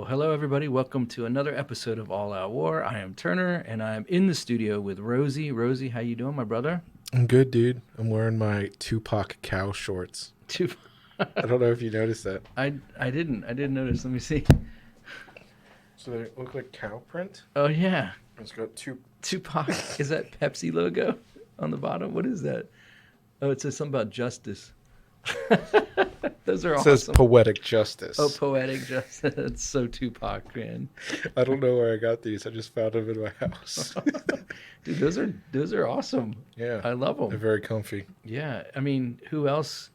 Well, hello everybody. Welcome to another episode of All Out War. I am Turner, and I'm in the studio with Rosey. Rosey, how you doing, my brother? I'm good, dude. I'm wearing my Tupac cow shorts. Two. I don't know if you noticed that. I didn't notice. Let me see. So they look like cow print. Oh yeah, It's got two. Tupac. Is that Pepsi logo on the bottom? What is that? Oh, it says something about justice. Those are It says awesome. poetic justice. Oh, poetic justice. That's so Tupac, man. I don't know where I got these. I just found them in my house. Dude, those are awesome. Yeah, I love they're them. very comfy. Yeah, I mean, who else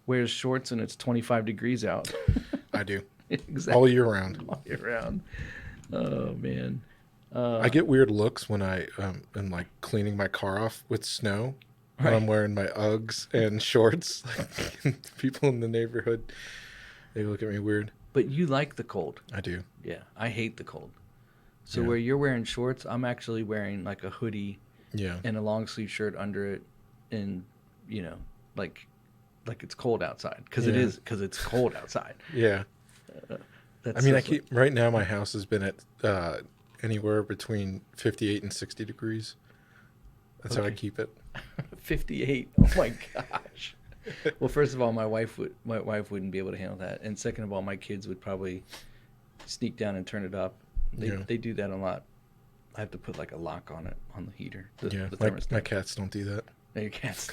wears shorts and it's 25 degrees out? I do Exactly. all year round. All year round. Oh man. I get weird looks when I am like cleaning my car off with snow. When I'm wearing my Uggs and shorts. People in the neighborhood, they look at me weird. But you like the cold. I do. Yeah, I hate the cold. So Yeah. where you're wearing shorts, I'm actually wearing like a hoodie Yeah. and a long sleeve shirt under it, and you know, like it's cold outside because Yeah. it's cold outside. Yeah. That's I mean, so I keep right now. My house has been at anywhere between 58 and 60 degrees. That's how I Okay. keep it. 58. Oh my gosh. Well, first of all, my wife wouldn't be able to handle that, and second of all, my kids would probably sneak down and turn it up. They do that a lot. I have to put like a lock on it on the heater. The thermostat. My cats don't do that. No, your cats,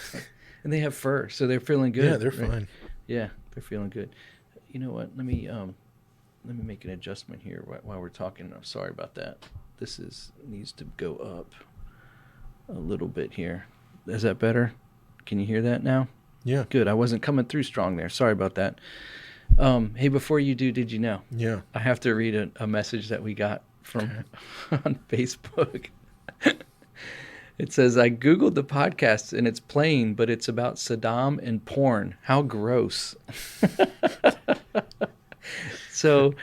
and they have fur, so they're feeling good. Yeah, they're right? fine. Yeah, they're feeling good. You know what? Let me make an adjustment here while we're talking. I'm sorry about that. Needs to go up a little bit here. Is that better? Can you hear that now? Yeah. Good. I wasn't coming through strong there. Sorry about that. Hey, before you do, did you know? Yeah. I have to read a message that we got from on Facebook. It says, I Googled the podcast and it's playing, but it's about Saddam and porn. How gross. So,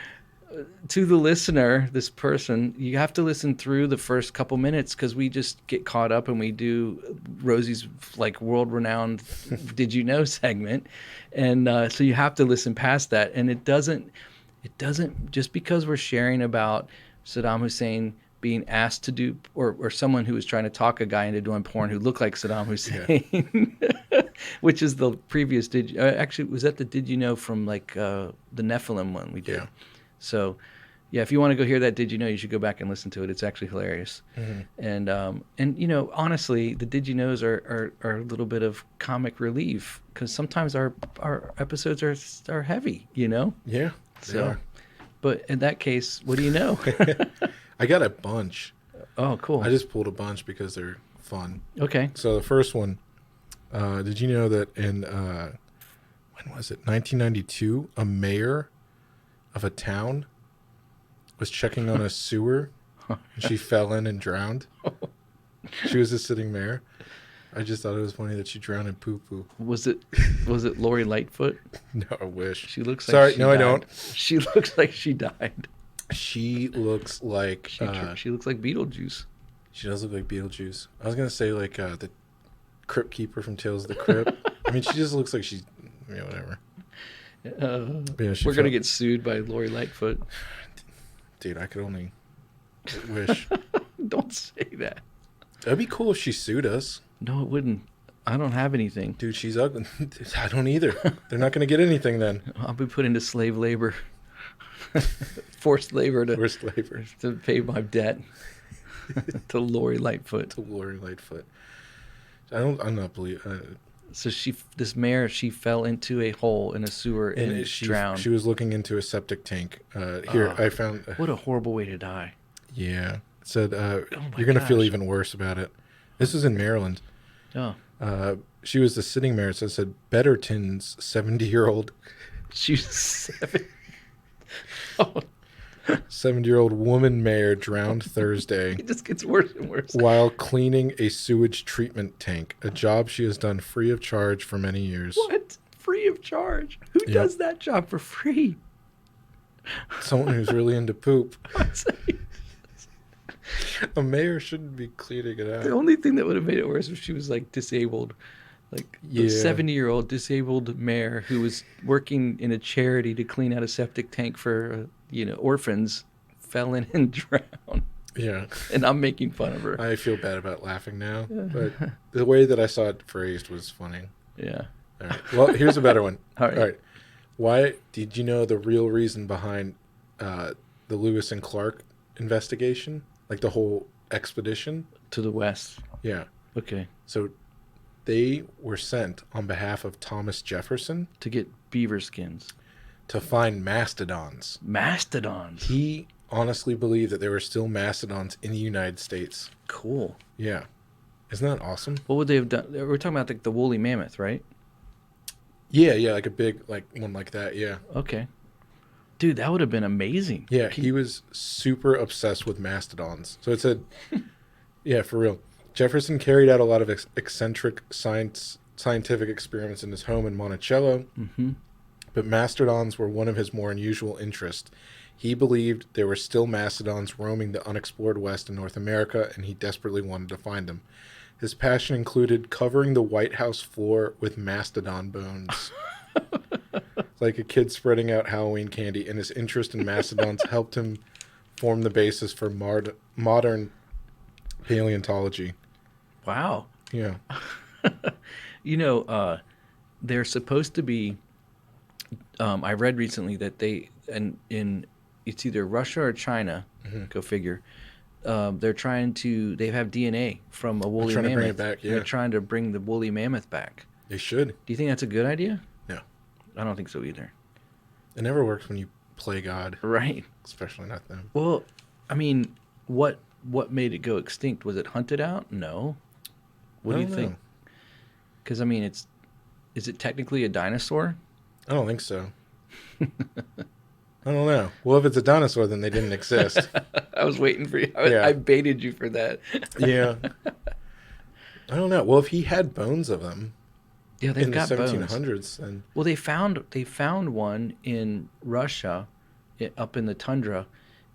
to the listener, this person, you have to listen through the first couple minutes because we just get caught up and we do Rosie's like world-renowned "Did you know" segment, and so you have to listen past that. And it doesn't just because we're sharing about Saddam Hussein being asked to do, or someone who was trying to talk a guy into doing porn who looked like Saddam Hussein, which is the previous actually was that the Did You Know from like the Nephilim one we did. Yeah. So, yeah, if you want to go hear that Did You Know, you should go back and listen to it. It's actually hilarious. Mm-hmm. And you know, honestly, the Did You Knows are a little bit of comic relief because sometimes our episodes are heavy, you know? Yeah. They So, are. but in that case, what do you know? I got a bunch. Oh, cool. I just pulled a bunch because they're fun. Okay. So the first one, did you know that in when was it? 1992, a mayor of a town was checking on a sewer and she fell in and drowned. She was a sitting mayor. I just thought it was funny that she drowned in poo poo. Was it Lori Lightfoot? No, I wish. She looks like Sorry, she no, I died. don't. She looks like she died. She looks like She looks like Beetlejuice. she does look like Beetlejuice. I was gonna say like the Crypt Keeper from Tales of the Crypt. I mean, she just looks like she's whatever. But yeah, she We're gonna fell- get sued by Lori Lightfoot. Dude, I could only wish. Don't say that. That'd be cool if she sued us. No, it wouldn't. I don't have anything. Dude, she's ugly. I don't either. They're not gonna get anything then. I'll be put into slave labor, forced labor We're slavers. to pay my debt to Lori Lightfoot. To Lori Lightfoot. I'm not believe. So this mayor, she fell into a hole in a sewer and She drowned. She was looking into a septic tank. Here, I found. What a horrible way to die. Yeah, it said my you're gonna feel gosh. even worse about it. This is in Maryland. Oh, She was the sitting mayor. So it said Betterton's 70-year-old she's 7. Oh, 70-year-old woman mayor drowned Thursday it just gets worse and worse. while cleaning a sewage treatment tank, a job she has done free of charge for many years. What? Free of charge? Who Yep. does that job for free? Someone who's really into poop. I'm saying, A mayor shouldn't be cleaning it the out. only thing that would have made it worse was she was like disabled. Like the Yeah. 70-year-old disabled mayor who was working in a charity to clean out a septic tank for, orphans fell in and drowned. Yeah. And I'm making fun of her. I feel bad about laughing now, but the way that I saw it phrased was funny. Yeah. All right. Well, here's a better one. All right. Why did you know the real reason behind the Lewis and Clark investigation? Like the whole expedition? To the west. Yeah. Okay. So they were sent on behalf of Thomas Jefferson To get beaver skins. to find mastodons. Mastodons. He honestly believed that there were still mastodons in the United States. Cool. Yeah. Isn't that awesome? What would they have done? We're talking about the woolly mammoth, right? Yeah, like a big one like that, yeah. Okay. Dude, that would have been amazing. Yeah, he was super obsessed with mastodons. So it said, yeah, for real. Jefferson carried out a lot of eccentric scientific experiments in his home in Monticello, but mastodons were one of his more unusual interests. He believed there were still mastodons roaming the unexplored West and North America, and he desperately wanted to find them. His passion included covering the White House floor with mastodon bones. Like a kid spreading out Halloween candy, and his interest in mastodons helped him form the basis for modern paleontology. Wow. Yeah. They're supposed to be. I read recently that it's either Russia or China. Go figure. They're trying to. They have DNA from a woolly mammoth. Trying to bring it back. Yeah. They're trying to bring the woolly mammoth back. They should. Do you think that's a good idea? No. I don't think so either. It never works when you play God. Right. Especially not them. Well, I mean, what made it go extinct? Was it hunted out? No. What do you think? Because I mean, is it technically a dinosaur? I don't think so. I don't know. Well, if it's a dinosaur, then they didn't exist. I was waiting for you. Yeah. I baited you for that. Yeah. I don't know. Well, if he had bones of them Yeah, they've in the got 1700s, bones. then Well, they found one in Russia, up in the tundra,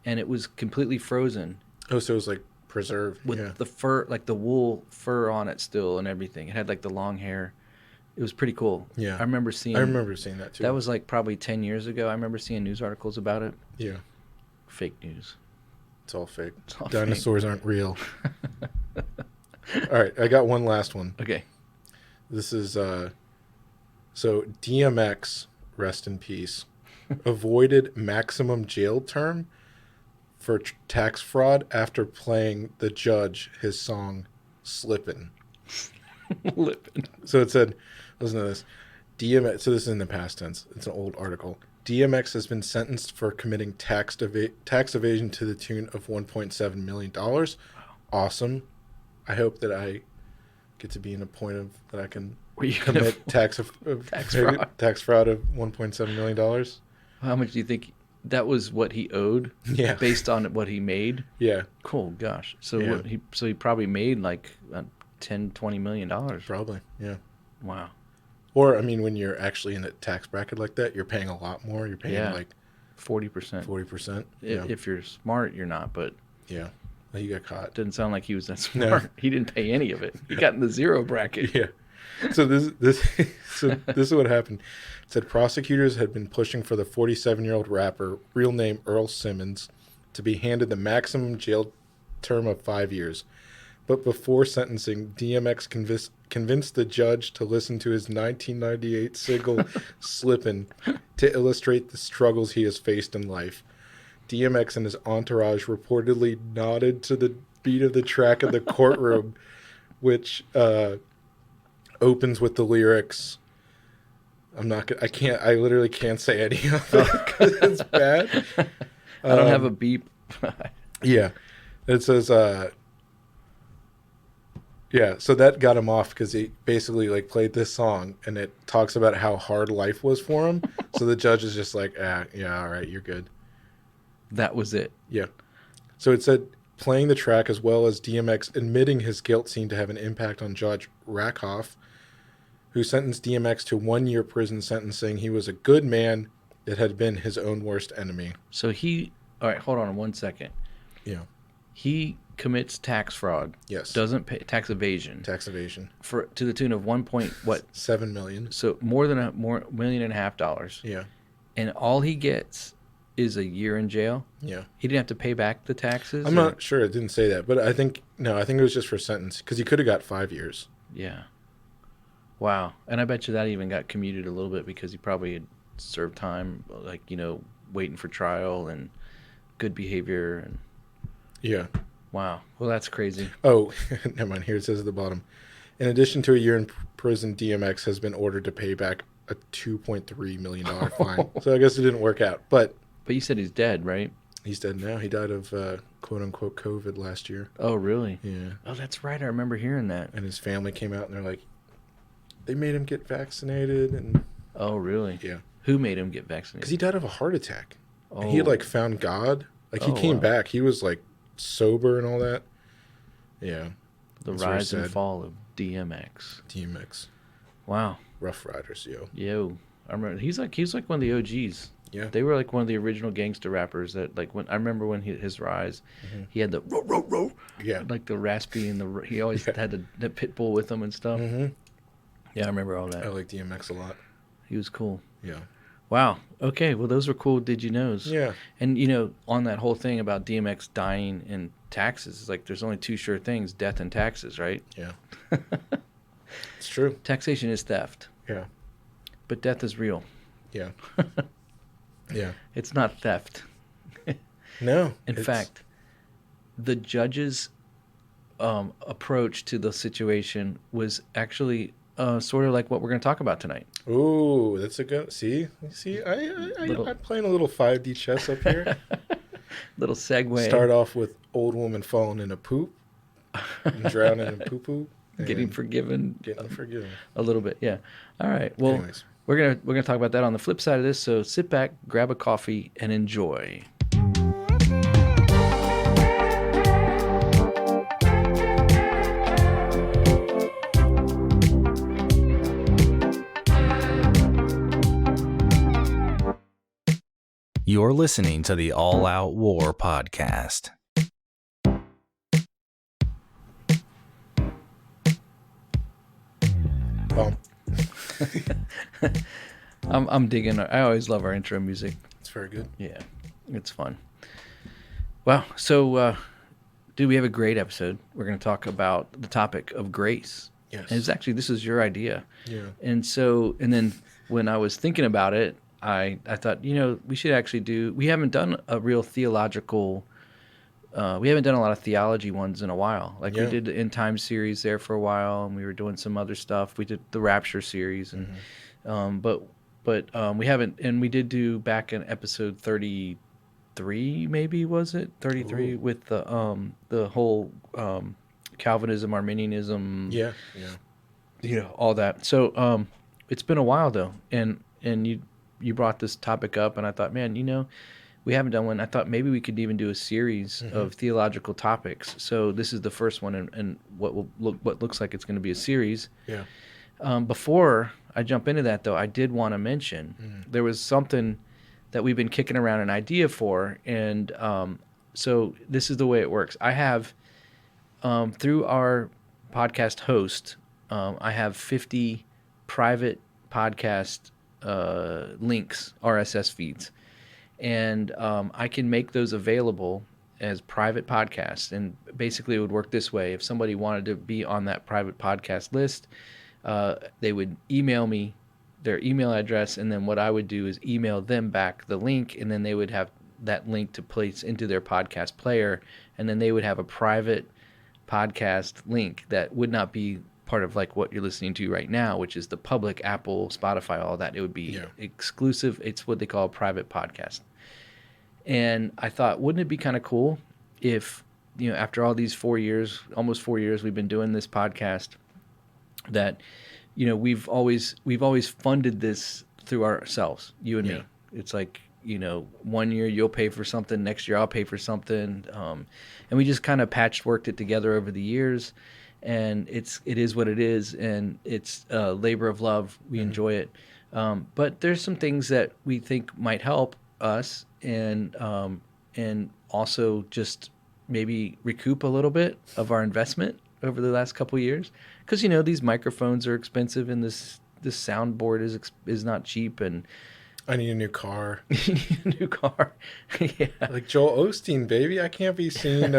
and it was completely frozen so it was like preserved. with Yeah. the fur, like the wool fur on it still and everything. It had like the long hair. It was pretty cool. Yeah. I remember seeing that too. that was like probably 10 years ago. I remember seeing news articles about it. Yeah. Fake news. It's all fake. It's all Dinosaurs aren't real. All right, I got one last one. Okay. This is so DMX, rest in peace, avoided maximum jail term for tax fraud after playing the judge his song "Slippin'." Lippin'. So it said, listen to this. DMX. So this is in the past tense. It's an old article. DMX has been sentenced for committing tax evasion to the tune of $1.7 million. Wow. Awesome. I hope that I get to be in a point of that I can commit tax fraud of $1.7 million. How much do you think that was what he owed? Yeah. Based on what he made? Yeah. Cool. Gosh. So Yeah. he probably made like $10-20 million. Probably. Yeah. Wow. Or, I mean, when you're actually in a tax bracket like that, you're paying a lot more. You're paying like 40%. 40%. Yeah. If you're smart, you're not, but Yeah. Well, you got caught. didn't sound like he was that smart. No. He didn't pay any of it. He got in the zero bracket. Yeah. So this is what happened. It said prosecutors had been pushing for the 47-year-old rapper, real name Earl Simmons, to be handed the maximum jail term of 5 years. But before sentencing, DMX convinced the judge to listen to his 1998 single "Slippin'" to illustrate the struggles he has faced in life. DMX and his entourage reportedly nodded to the beat of the track in the courtroom, which opens with the lyrics. I literally can't say any of it because it's bad. I don't have a beep. Yeah. It says, yeah, so that got him off because he basically like played this song and it talks about how hard life was for him. So the judge is just like, yeah, all right, you're good. That was it. Yeah. So it said playing the track as well as DMX admitting his guilt seemed to have an impact on Judge Rakoff, who sentenced DMX to 1 year prison sentence, saying he was a good man that had been his own worst enemy. So all right, hold on 1 second. Yeah. He commits tax fraud. Yes. Doesn't pay tax evasion. Tax evasion. To the tune of $7 million. So more than $1.5 million. Yeah. And all he gets is a year in jail. Yeah. He didn't have to pay back the taxes. I'm not sure. It didn't say that, but I think it was just for sentence because he could have got 5 years. Yeah. Wow. And I bet you that even got commuted a little bit because he probably had served time, like, waiting for trial and good behavior. And Yeah. wow. Well, that's crazy. Oh, never mind. Here it says at the bottom. In addition to a year in prison, DMX has been ordered to pay back a $2.3 million fine. So I guess it didn't work out. But you said he's dead, right? he's dead now. He died of quote-unquote COVID last year. Oh, really? Yeah. Oh, that's right. I remember hearing that. And his family came out and they're like, they made him get vaccinated. And Oh, really? yeah. Who made him get Because vaccinated? he died of a heart attack. Oh. And he had like found God. Like he Oh, came wow. back. He was like sober and all that. Yeah. The That's very rise and sad. fall of DMX. DMX. Wow. Rough Riders, yo. Yo. I remember he's like one of the OGs. Yeah. They were like one of the original gangster rappers that like when I remember when his rise, he had the row, Yeah. like the raspy and he always had the pit bull with him and stuff. Mm-hmm. Yeah, I remember all that. I like DMX a lot. He was cool. Yeah. Wow. Okay. Well, those were cool. Did you knows? Yeah. And on that whole thing about DMX dying and taxes, it's like there's only two sure things: death and taxes, right? Yeah. It's true. Taxation is theft, Yeah. but death is real. Yeah. Yeah. It's not theft. No. In fact, the judge's approach to the situation was actually sort of like what we're going to talk about tonight. Ooh, that's a good. See, I'm playing a little 5D chess up here. Little segue. Start off with old woman falling in a poop, and drowning in poo poo, Getting forgiven. getting forgiven. A little bit, yeah. All right. Well, Anyways. we're gonna talk about that on the flip side of this. So sit back, grab a coffee, and enjoy. You're listening to the All Out War podcast. Bump. I'm digging. I always love our intro music. It's very good. Yeah, it's fun. Wow. So, dude, we have a great episode. We're going to talk about the topic of grace. Yes. And it's actually, this is your idea. Yeah. And then when I was thinking about it, I thought, we should actually we haven't done a real theological, we haven't done a lot of theology ones in a while. Like Yeah. we did the End Time series there for a while, and we were doing some other stuff. We did the Rapture series, and but we haven't, and we did do back in episode 33, maybe was it 33 Ooh. with the whole Calvinism, Arminianism, Yeah. Yeah. all that. So it's been a while though, and you brought this topic up, and I thought, man, we haven't done one. I thought maybe we could even do a series of theological topics. So this is the first one, and what looks like it's going to be a series. Yeah. Before I jump into that, though, I did want to mention there was something that we've been kicking around an idea for, and so this is the way it works. I have through our podcast host, I have 50 private podcast links, RSS feeds, and I can make those available as private podcasts. And basically it would work this way: if somebody wanted to be on that private podcast list, they would email me their email address, and then what I would do is email them back the link, and then they would have that link to place into their podcast player, and then they would have a private podcast link that would not be part of like what you're listening to right now, which is the public Apple, Spotify, all that. It would be exclusive. It's what they call a private podcast. And I thought, wouldn't it be kind of cool if, after all these 4 years, almost 4 years we've been doing this podcast, that, we've always funded this through ourselves, you and me. It's like, 1 year you'll pay for something, next year I'll pay for something. And we just kind of patchworked it together over the years. And it is what it is, and it's a labor of love. We enjoy it, but there's some things that we think might help us, and also just maybe recoup a little bit of our investment over the last couple of years, because these microphones are expensive, and this soundboard is not cheap, and I need a new car. You need a new car. Yeah. Like Joel Osteen, baby. I can't be seen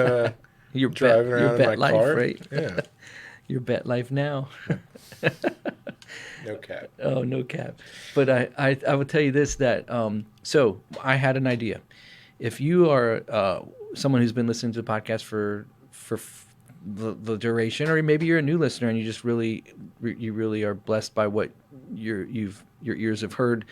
Your driving around in my life, car. right? Yeah. Your bet life now. No cap. Oh, no cap. But I would tell you this, that so I had an idea. If you are someone who's been listening to the podcast for the duration, or maybe you're a new listener and you just really are blessed by what your ears have heard.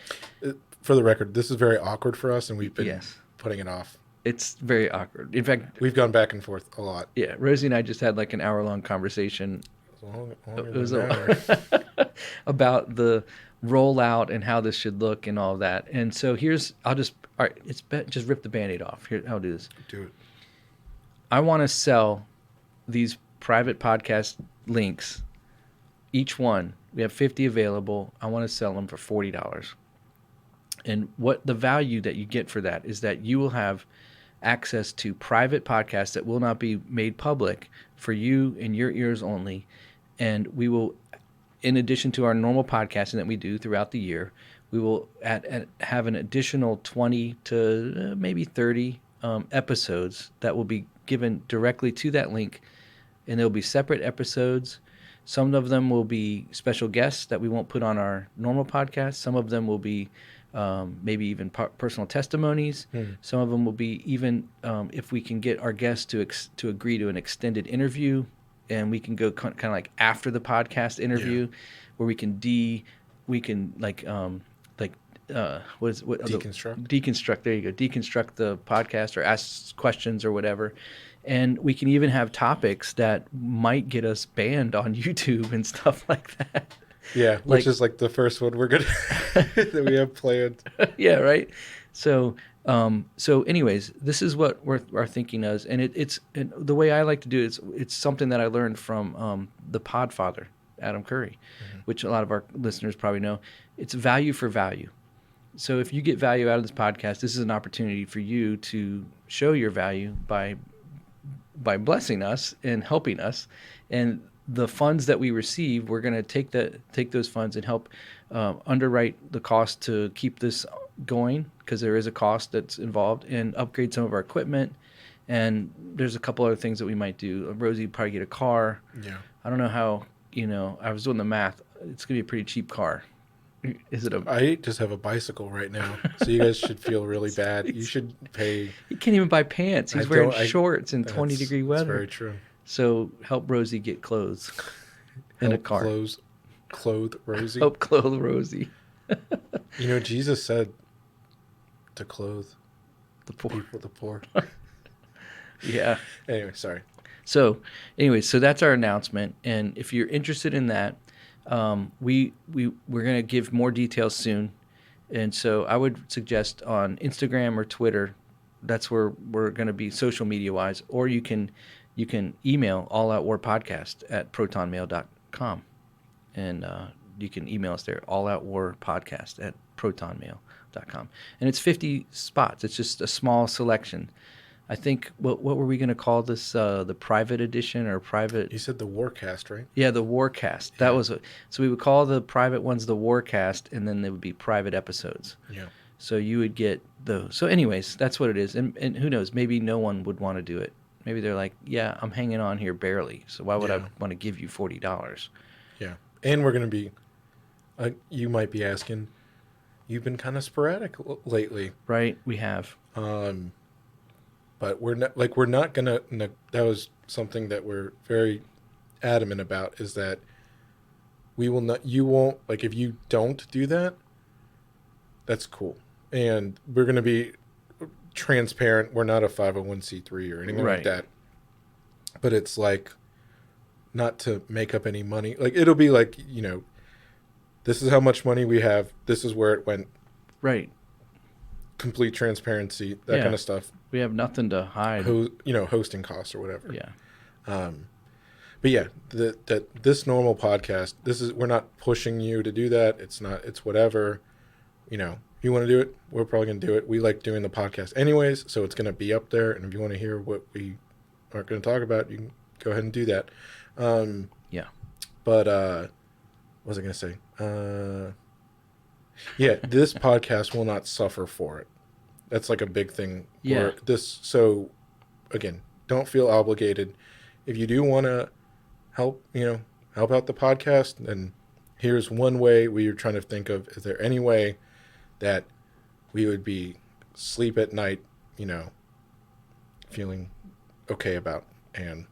For the record, this is very awkward for us, and we've been Yes. putting it off. It's very awkward. In fact, We've gone back and forth a lot. yeah, Rosie and I just had like an hour-long conversation Longer it was than an hour. about the rollout and how this should look and all that. And so all right, just rip the Band-Aid off. Here, I'll do this. Do it. I want to sell these private podcast links. Each one, we have 50 available. I want to sell them for $40. And what the value that you get for that is that you will have access to private podcasts that will not be made public for you and your ears only. And we will, in addition to our normal podcasting that we do throughout the year, we will have an additional 20 to maybe 30 episodes that will be given directly to that link. And there'll be separate episodes. Some of them will be special guests that we won't put on our normal podcast. Some of them will be maybe even personal testimonies. Some of them will be even if we can get our guests to agree to an extended interview, and we can go kind of like after the podcast interview, where we can deconstruct. There you go. Deconstruct the podcast or ask questions or whatever. And we can even have topics that might get us banned on YouTube and stuff like that. Yeah, which is like the first one we're gonna that we have planned. Yeah, right. So anyways, this is what our thinking is, and and the way I like to do it, it's something that I learned from the Podfather, Adam Curry, which a lot of our listeners probably know. It's value for value. So if you get value out of this podcast, this is an opportunity for you to show your value by blessing us and helping us. And the funds that we receive, we're going to take those funds and help underwrite the cost to keep this going, because there is a cost that's involved, and upgrade some of our equipment. And there's a couple other things that we might do. Rosie would probably get a car. Yeah. I don't know how, I was doing the math. It's going to be a pretty cheap car. Is it I just have a bicycle right now, so you guys should feel really bad. You should pay. He can't even buy pants. He's wearing shorts in 20-degree weather. That's very true. So help Rosie get clothes and a car. Clothe Rosie. Help clothe Rosie. Jesus said to clothe the poor. People, the poor. Yeah. Anyway, sorry. So that's our announcement. And if you're interested in that, we're going to give more details soon. And so I would suggest on Instagram or Twitter, that's where we're going to be social media wise, or you can email alloutwarpodcast@protonmail.com, and you can email us there, alloutwarpodcast@protonmail.com. And it's 50 spots. It's just a small selection. I think, what were we going to call this, the private edition or private? You said the Warcast, right? Yeah, the Warcast. That was so we would call the private ones the Warcast, and then they would be private episodes. Yeah. So you would get those. So anyways, that's what it is. And who knows, maybe no one would want to do it. Maybe they're like, yeah, I'm hanging on here barely, so why would I want to give you $40? Yeah. And we're going to be, you might be asking, you've been kind of sporadic lately. Right, we have. But we're not going to, that was something that we're very adamant about, is that you won't, like, if you don't do that, that's cool. And we're going to be transparent. We're not a 501c3 or anything like that. But it's like, not to make up any money. Like, it'll be like, this is how much money we have. This is where it went. Right. Complete transparency, that kind of stuff. We have nothing to hide. Hosting costs or whatever. Yeah. But yeah, this normal podcast, we're not pushing you to do that. It's whatever. If you want to do it, we're probably going to do it. We like doing the podcast anyways, so it's going to be up there. And if you want to hear what we aren't going to talk about, you can go ahead and do that. Yeah. But what was I going to say? Yeah, this podcast will not suffer for it. That's like a big thing. Yeah. So again, don't feel obligated. If you do want to help, help out the podcast, then here's one way we are trying to think of. Is there any way that we would be sleep at night, feeling okay about? And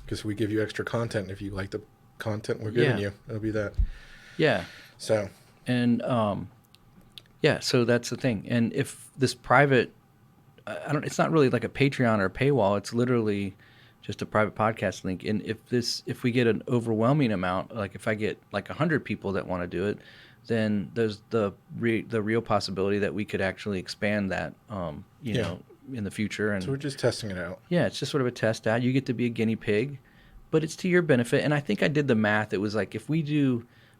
because we give you extra content, if you like the content we're giving you, it'll be that. Yeah. So. And so that's the thing. And if this private, it's not really like a Patreon or a paywall. It's literally just a private podcast link. And if we get an overwhelming amount, like if I get like 100 people that want to do it, then there's the real possibility that we could actually expand that, you know, in the future. And so we're just testing it out. Yeah, it's just sort of a test out. You get to be a guinea pig, but it's to your benefit. And I think I did the math. It was like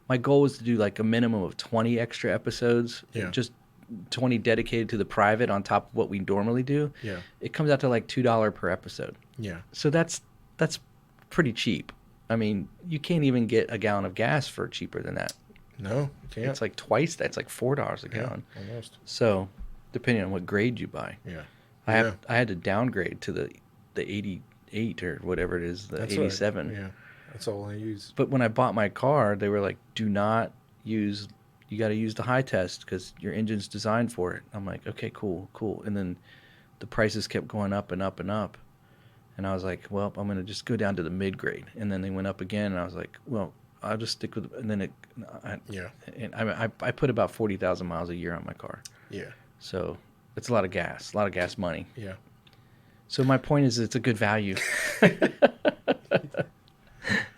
my goal was to do like a minimum of 20 extra episodes, just 20 dedicated to the private on top of what we normally do. Yeah. It comes out to like $2 per episode. Yeah. So that's pretty cheap. I mean, you can't even get a gallon of gas for cheaper than that. No, you can't. It's like twice that. It's like $4 a gallon. Almost. So, depending on what grade you buy. Yeah. I had to downgrade to the 88 or whatever it is, the 87. Yeah. That's all I use. But when I bought my car, they were like, "Do not use. You got to use the high test because your engine's designed for it." I'm like, "Okay, cool." And then the prices kept going up and up and up, and I was like, "Well, I'm gonna just go down to the mid grade." And then they went up again, and I was like, "Well, I'll just stick with." And then I put about 40,000 miles a year on my car. Yeah. So it's a lot of gas money. Yeah. So my point is, it's a good value.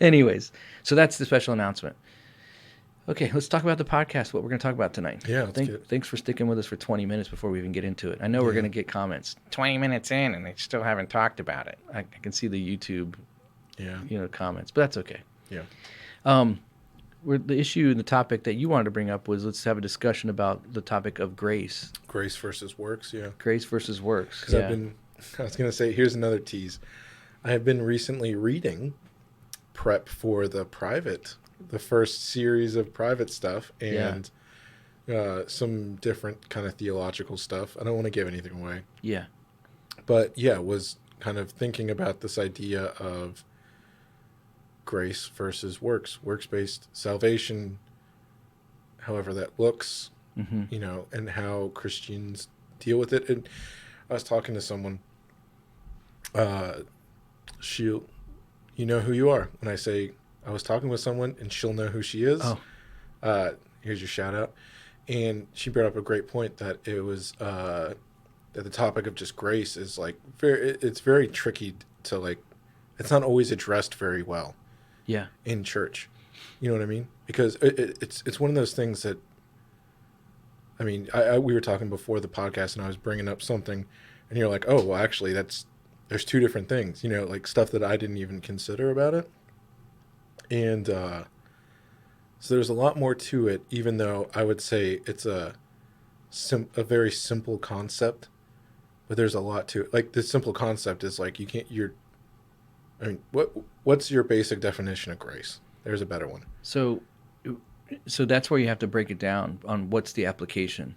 Anyways, so that's the special announcement. Okay, let's talk about the podcast, what we're going to talk about tonight. Yeah, thanks for sticking with us for 20 minutes before we even get into it. I know we're going to get comments. 20 minutes in, and they still haven't talked about it. I can see the YouTube comments, but that's okay. Yeah. The issue and the topic that you wanted to bring up was let's have a discussion about the topic of grace. Grace versus works, yeah. Grace versus works. Because I was going to say, here's another tease. I have been recently reading prep for the first series of private stuff, and some different kind of theological stuff. I don't want to give anything away. Yeah. But was kind of thinking about this idea of grace versus works-based salvation, however that looks, and how Christians deal with it. And I was talking to someone, you know who you are. When I say I was talking with someone and she'll know who she is. Oh. Here's your shout out. And she brought up a great point that it was, that the topic of just grace is like it's very tricky to like, it's not always addressed very well. Yeah. In church. You know what I mean? Because it's one of those things that, I mean, we were talking before the podcast and I was bringing up something and you're like, oh, well, actually there's two different things, like stuff that I didn't even consider about it. And so there's a lot more to it, even though I would say it's a very simple concept, but there's a lot to it. Like the simple concept is like, what's your basic definition of grace? There's a better one. So that's where you have to break it down on what's the application.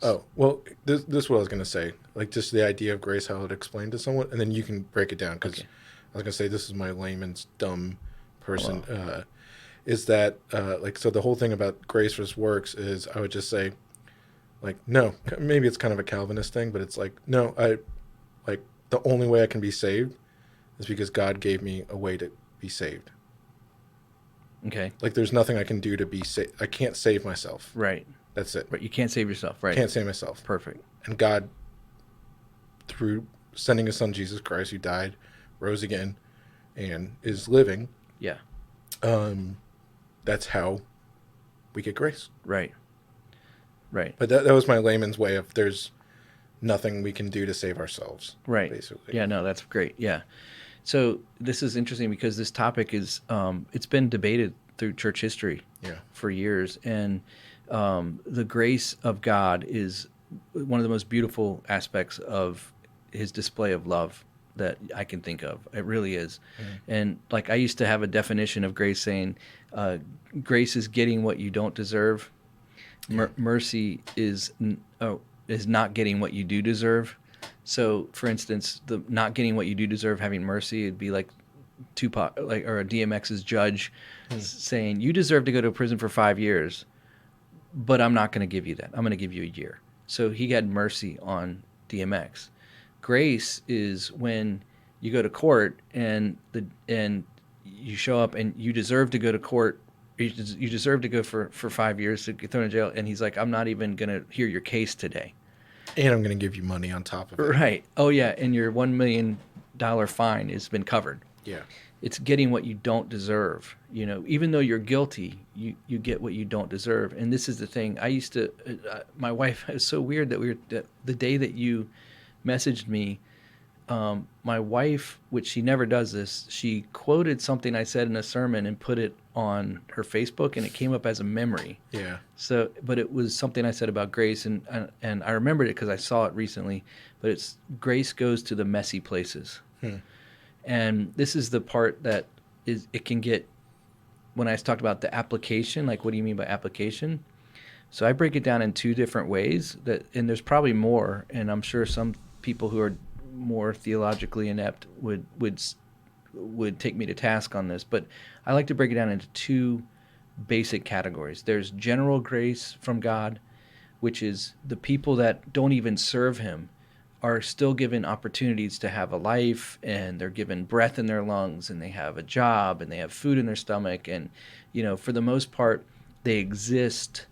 Oh, well, this is what I was going to say. Like just the idea of grace, how I would explain to someone, and then you can break it down. Because I was going to say, this is my layman's dumb person. Wow. Is that, so the whole thing about grace versus works is I would just say, like, no, maybe it's kind of a Calvinist thing, but it's like, no, the only way I can be saved is because God gave me a way to be saved. Okay. Like there's nothing I can do to be saved. I can't save myself. Right. That's it. Right. You can't save yourself. Right. Can't save myself. Perfect. And God, through sending his son Jesus Christ, who died, rose again, and is living. Yeah. That's how we get grace. Right. Right. But that was my layman's way of there's nothing we can do to save ourselves. Right. Basically. Yeah, no, that's great. Yeah. So this is interesting because this topic is, it's been debated through church history for years. And the grace of God is one of the most beautiful aspects of his display of love that I can think of. It really is. Mm-hmm. And like I used to have a definition of grace saying, grace is getting what you don't deserve Mercy is not getting what you do deserve. So, for instance, the not getting what you do deserve, having mercy, it'd be like Tupac, like, or a DMX's judge saying, "You deserve to go to prison for 5 years, but I'm not going to give you that. I'm going to give you a year." So he had mercy on DMX. Grace is when you go to court and you show up and you deserve to go to court. You deserve to go for 5 years to get thrown in jail. And he's like, "I'm not even going to hear your case today. And I'm going to give you money on top of it. Right. Oh, yeah. And your $1 million fine has been covered. Yeah. It's getting what you don't deserve. You know, even though you're guilty, you get what you don't deserve. And this is the thing. I used to, my wife, it was so weird that the day that you messaged me, my wife, which she never does this, she quoted something I said in a sermon and put it on her Facebook, and it came up as a memory. Yeah. So, but it was something I said about grace, and I remembered it because I saw it recently. But it's grace goes to the messy places. And this is the part that it can get, when I talked about the application, like, what do you mean by application? So I break it down in two different ways, and there's probably more, and I'm sure some people who are more theologically inept would take me to task on this, but I like to break it down into two basic categories. There's general grace from God, which is the people that don't even serve him are still given opportunities to have a life, and they're given breath in their lungs, and they have a job, and they have food in their stomach, and, you know, for the most part, they exist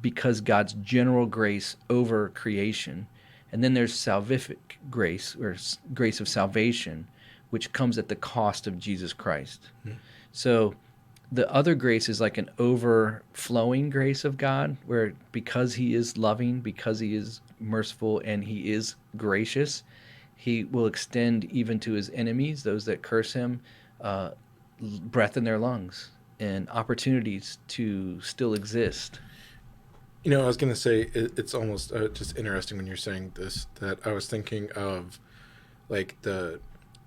because God's general grace over creation. And then there's salvific grace, or grace of salvation, which comes at the cost of Jesus Christ. So the other grace is like an overflowing grace of God, where because he is loving, because he is merciful, and he is gracious, he will extend even to his enemies, those that curse him, breath in their lungs and opportunities to still exist. You know, I was going to say, it's almost just interesting when you're saying this, that I was thinking of, like, the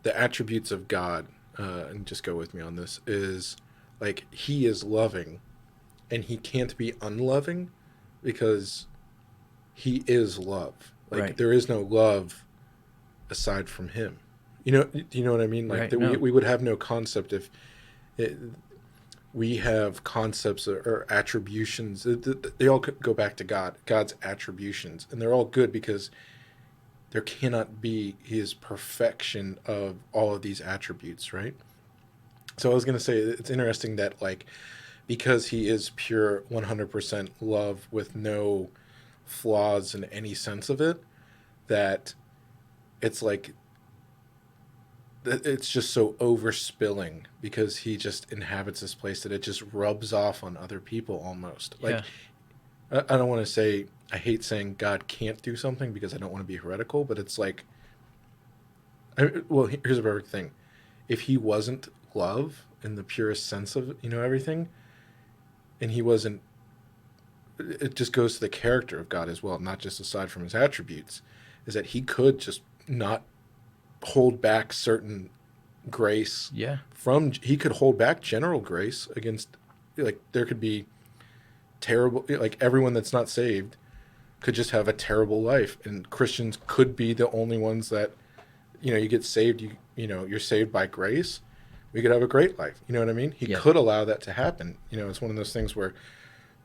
attributes of God, and just go with me on this, is, like, he is loving, and he can't be unloving because he is love. Like, Right. there is no love aside from him. You know, do you know what I mean? Like, Right, no. we would have no concept if we have concepts or attributions. They all go back to God, God's attributions, and they're all good because there cannot be his perfection of all of these attributes, right? So I was going to say, it's interesting that, like, because he is pure 100% love with no flaws in any sense of it, that it's like, it's just so overspilling because he just inhabits this place that it just rubs off on other people almost. Like, yeah. I don't want to say, I hate saying God can't do something because I don't want to be heretical, but it's like, well, here's a perfect thing. If he wasn't love in the purest sense of, you know, everything, and he wasn't, it just goes to the character of God as well, not just aside from his attributes, is that he could just not hold back certain grace. Yeah. He could hold back general grace against, like, there could be terrible, like, everyone that's not saved could just have a terrible life, and Christians could be the only ones that, you know, you get saved, you know, you're saved by grace. We could have a great life. You know what I mean? He could allow that to happen. You know, it's one of those things where,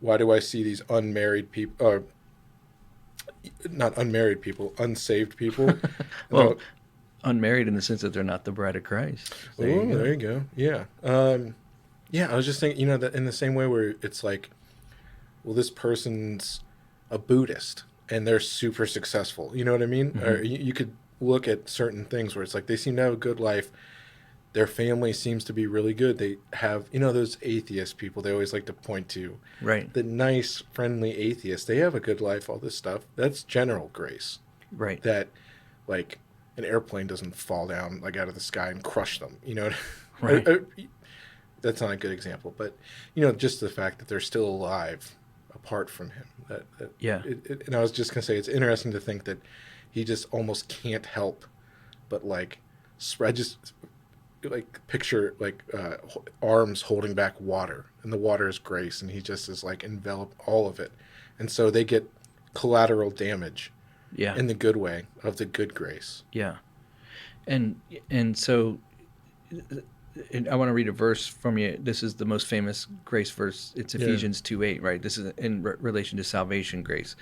why do I see these unmarried people, or not unmarried people, unsaved people? Well, unmarried in the sense that they're not the bride of Christ. There you go. Yeah. Yeah, I was just thinking, you know, that in the same way where it's like, well, this person's a Buddhist and they're super successful. You know what I mean? Mm-hmm. Or you could look at certain things where it's like they seem to have a good life. Their family seems to be really good. They have, you know, those atheist people they always like to point to. Right. The nice, friendly atheists, they have a good life, all this stuff. That's general grace. Right. That, like, an airplane doesn't fall down, like, out of the sky and crush them, you know? Right. That's not a good example, but, you know, just the fact that they're still alive apart from him. And I was just going to say, it's interesting to think that he just almost can't help but, like, picture, like, arms holding back water, and the water is grace, and he just is, like, enveloped all of it. And so they get collateral damage Yeah. in the good way of the good grace. Yeah. And so and I want to read a verse from you. This is the most famous grace verse. It's Yeah. Ephesians 2:8, right? This is in relation to salvation grace.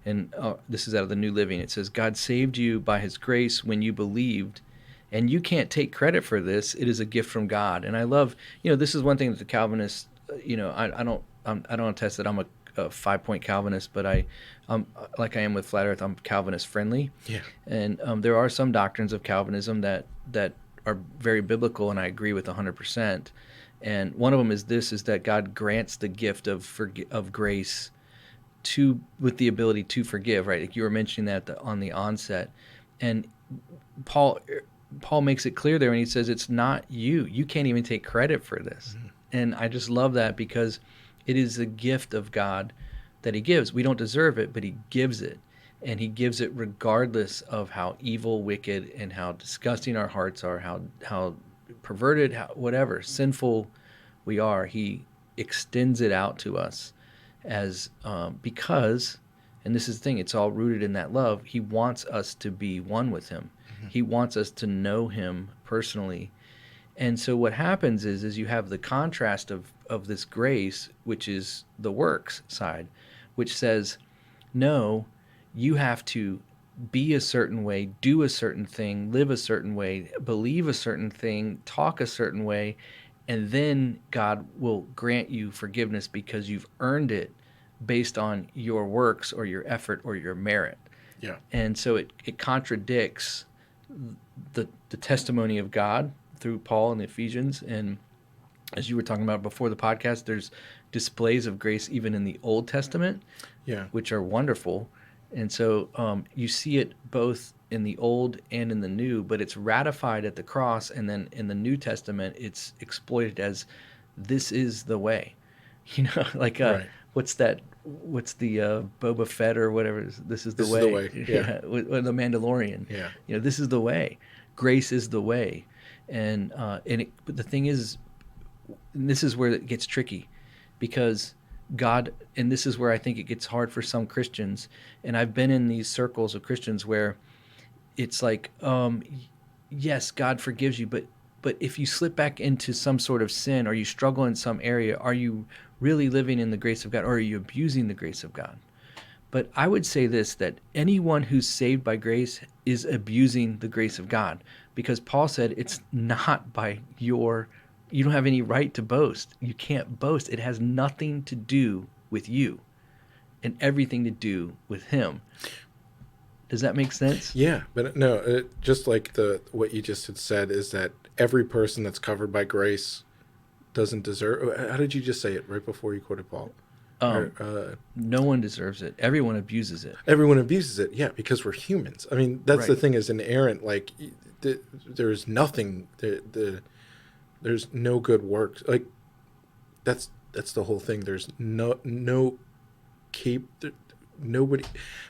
And this is out of the New Living. It says, God saved you by his grace when you believed, and you can't take credit for this. It is a gift from God. And I love, this is one thing that the Calvinists, I don't attest that I'm a 5-point Calvinist, but like I am with flat earth, I'm Calvinist friendly. Yeah. And there are some doctrines of Calvinism that are very biblical, and I agree with 100%. And one of them is that God grants the gift of grace with the ability to forgive, right? Like you were mentioning that on the onset. And Paul makes it clear there when he says it's not you. You can't even take credit for this. Mm-hmm. And I just love that because it is a gift of God that he gives. We don't deserve it, but he gives it. And he gives it regardless of how evil, wicked, and how disgusting our hearts are, how perverted, whatever, sinful we are. He extends it out to us as because, and this is the thing, it's all rooted in that love. He wants us to be one with him. Mm-hmm. He wants us to know him personally. And so what happens is you have the contrast of this grace, which is the works side, which says, no, you have to be a certain way, do a certain thing, live a certain way, believe a certain thing, talk a certain way, and then God will grant you forgiveness because you've earned it based on your works or your effort or your merit. Yeah. And so it contradicts the testimony of God through Paul and the Ephesians. And as you were talking about before the podcast, there's displays of grace even in the Old Testament, which are wonderful. And so you see it both in the Old and in the New, but it's ratified at the cross. And then in the New Testament, it's exploited as this is the way. Like right. What's the Boba Fett or whatever? This is the way. Is the way. Yeah. Or the Mandalorian. Yeah. This is the way. Grace is the way. And but the thing is, and this is where it gets tricky, because God, and this is where I think it gets hard for some Christians, and I've been in these circles of Christians where it's like, yes, God forgives you, but if you slip back into some sort of sin or you struggle in some area, are you really living in the grace of God, or are you abusing the grace of God? But I would say this, that anyone who's saved by grace is abusing the grace of God, because Paul said it's not by you don't have any right to boast. You can't boast. It has nothing to do with you and everything to do with him. Does that make sense? Yeah, but no, just like what you just had said is that every person that's covered by grace doesn't deserve. How did you just say it right before you quoted Paul? No one deserves it. Everyone abuses it. Everyone abuses it. Yeah, because we're humans. I mean, that's right. The thing is inerrant. Like, there's nothing. There's no good works. Like, that's the whole thing. There's nobody,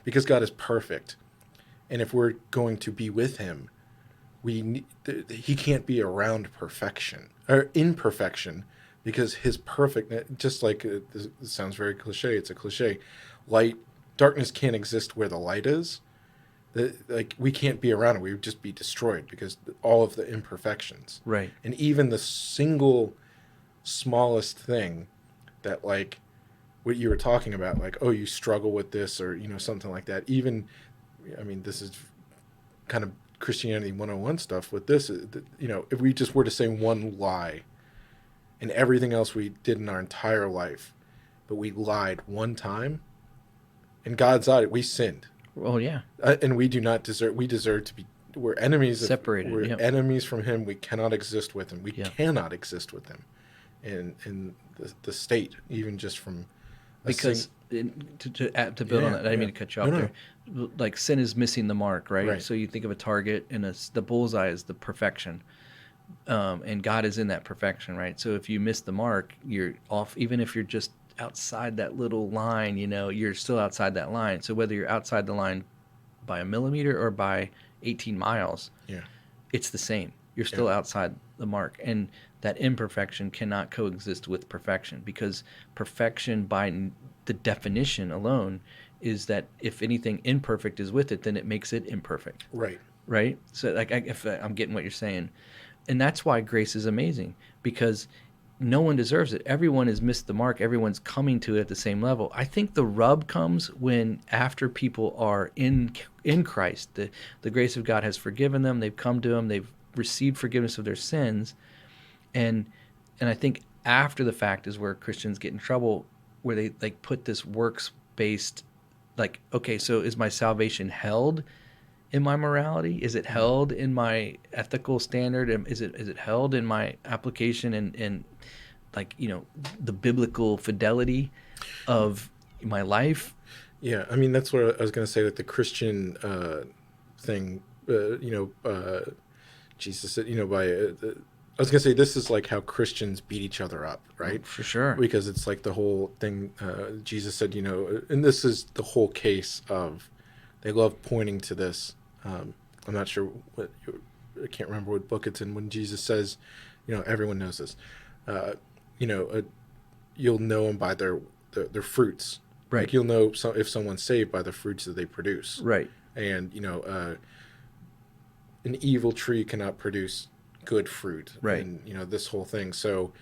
because God is perfect, and if we're going to be with Him, He can't be around perfection or imperfection. Because his perfect, just like this sounds very cliche, it's a cliche. Darkness can't exist where the light is. Like, we can't be around it. We would just be destroyed because all of the imperfections. Right. And even the single smallest thing that, like, what you were talking about, like, oh, you struggle with this or, something like that. Even, I mean, this is kind of Christianity 101 stuff with this. If we just were to say one lie, and everything else we did in our entire life, but we lied one time, in God's eye, we sinned. Oh, yeah. And we do not deserve, we deserve to be, we're enemies. Separated. We're enemies from Him. We cannot exist with Him. We cannot exist with Him in the state, even just from because to build on that, I didn't mean to cut you off there. Like, sin is missing the mark, right? So you think of a target, and the bullseye is the perfection. And God is in that perfection, right? So if you miss the mark, you're off. Even if you're just outside that little line, you're still outside that line. So whether you're outside the line by a millimeter or by 18 miles, it's the same. You're still outside the mark. And that imperfection cannot coexist with perfection, because perfection by the definition alone is that if anything imperfect is with it, then it makes it imperfect. Right. Right? So like if I'm getting what you're saying. And that's why grace is amazing, because no one deserves it. Everyone has missed the mark. Everyone's coming to it at the same level. I think the rub comes when after people are in Christ, the grace of God has forgiven them. They've come to him. They've received forgiveness of their sins. And I think after the fact is where Christians get in trouble, where they like put this works based, like, okay, so is my salvation held in my morality? Is it held in my ethical standard? And is it held in my application and like, the biblical fidelity of my life? Yeah, I mean that's what I was going to say. That the Christian thing, Jesus said, I was going to say this is like how Christians beat each other up, right? For sure. Because it's like the whole thing. Jesus said, and this is the whole case of. They love pointing to this. I'm not sure I can't remember what book it's in when Jesus says, everyone knows this. You'll know them by their fruits. Right. Like you'll know if someone's saved by the fruits that they produce. Right. And an evil tree cannot produce good fruit. Right. And this whole thing. So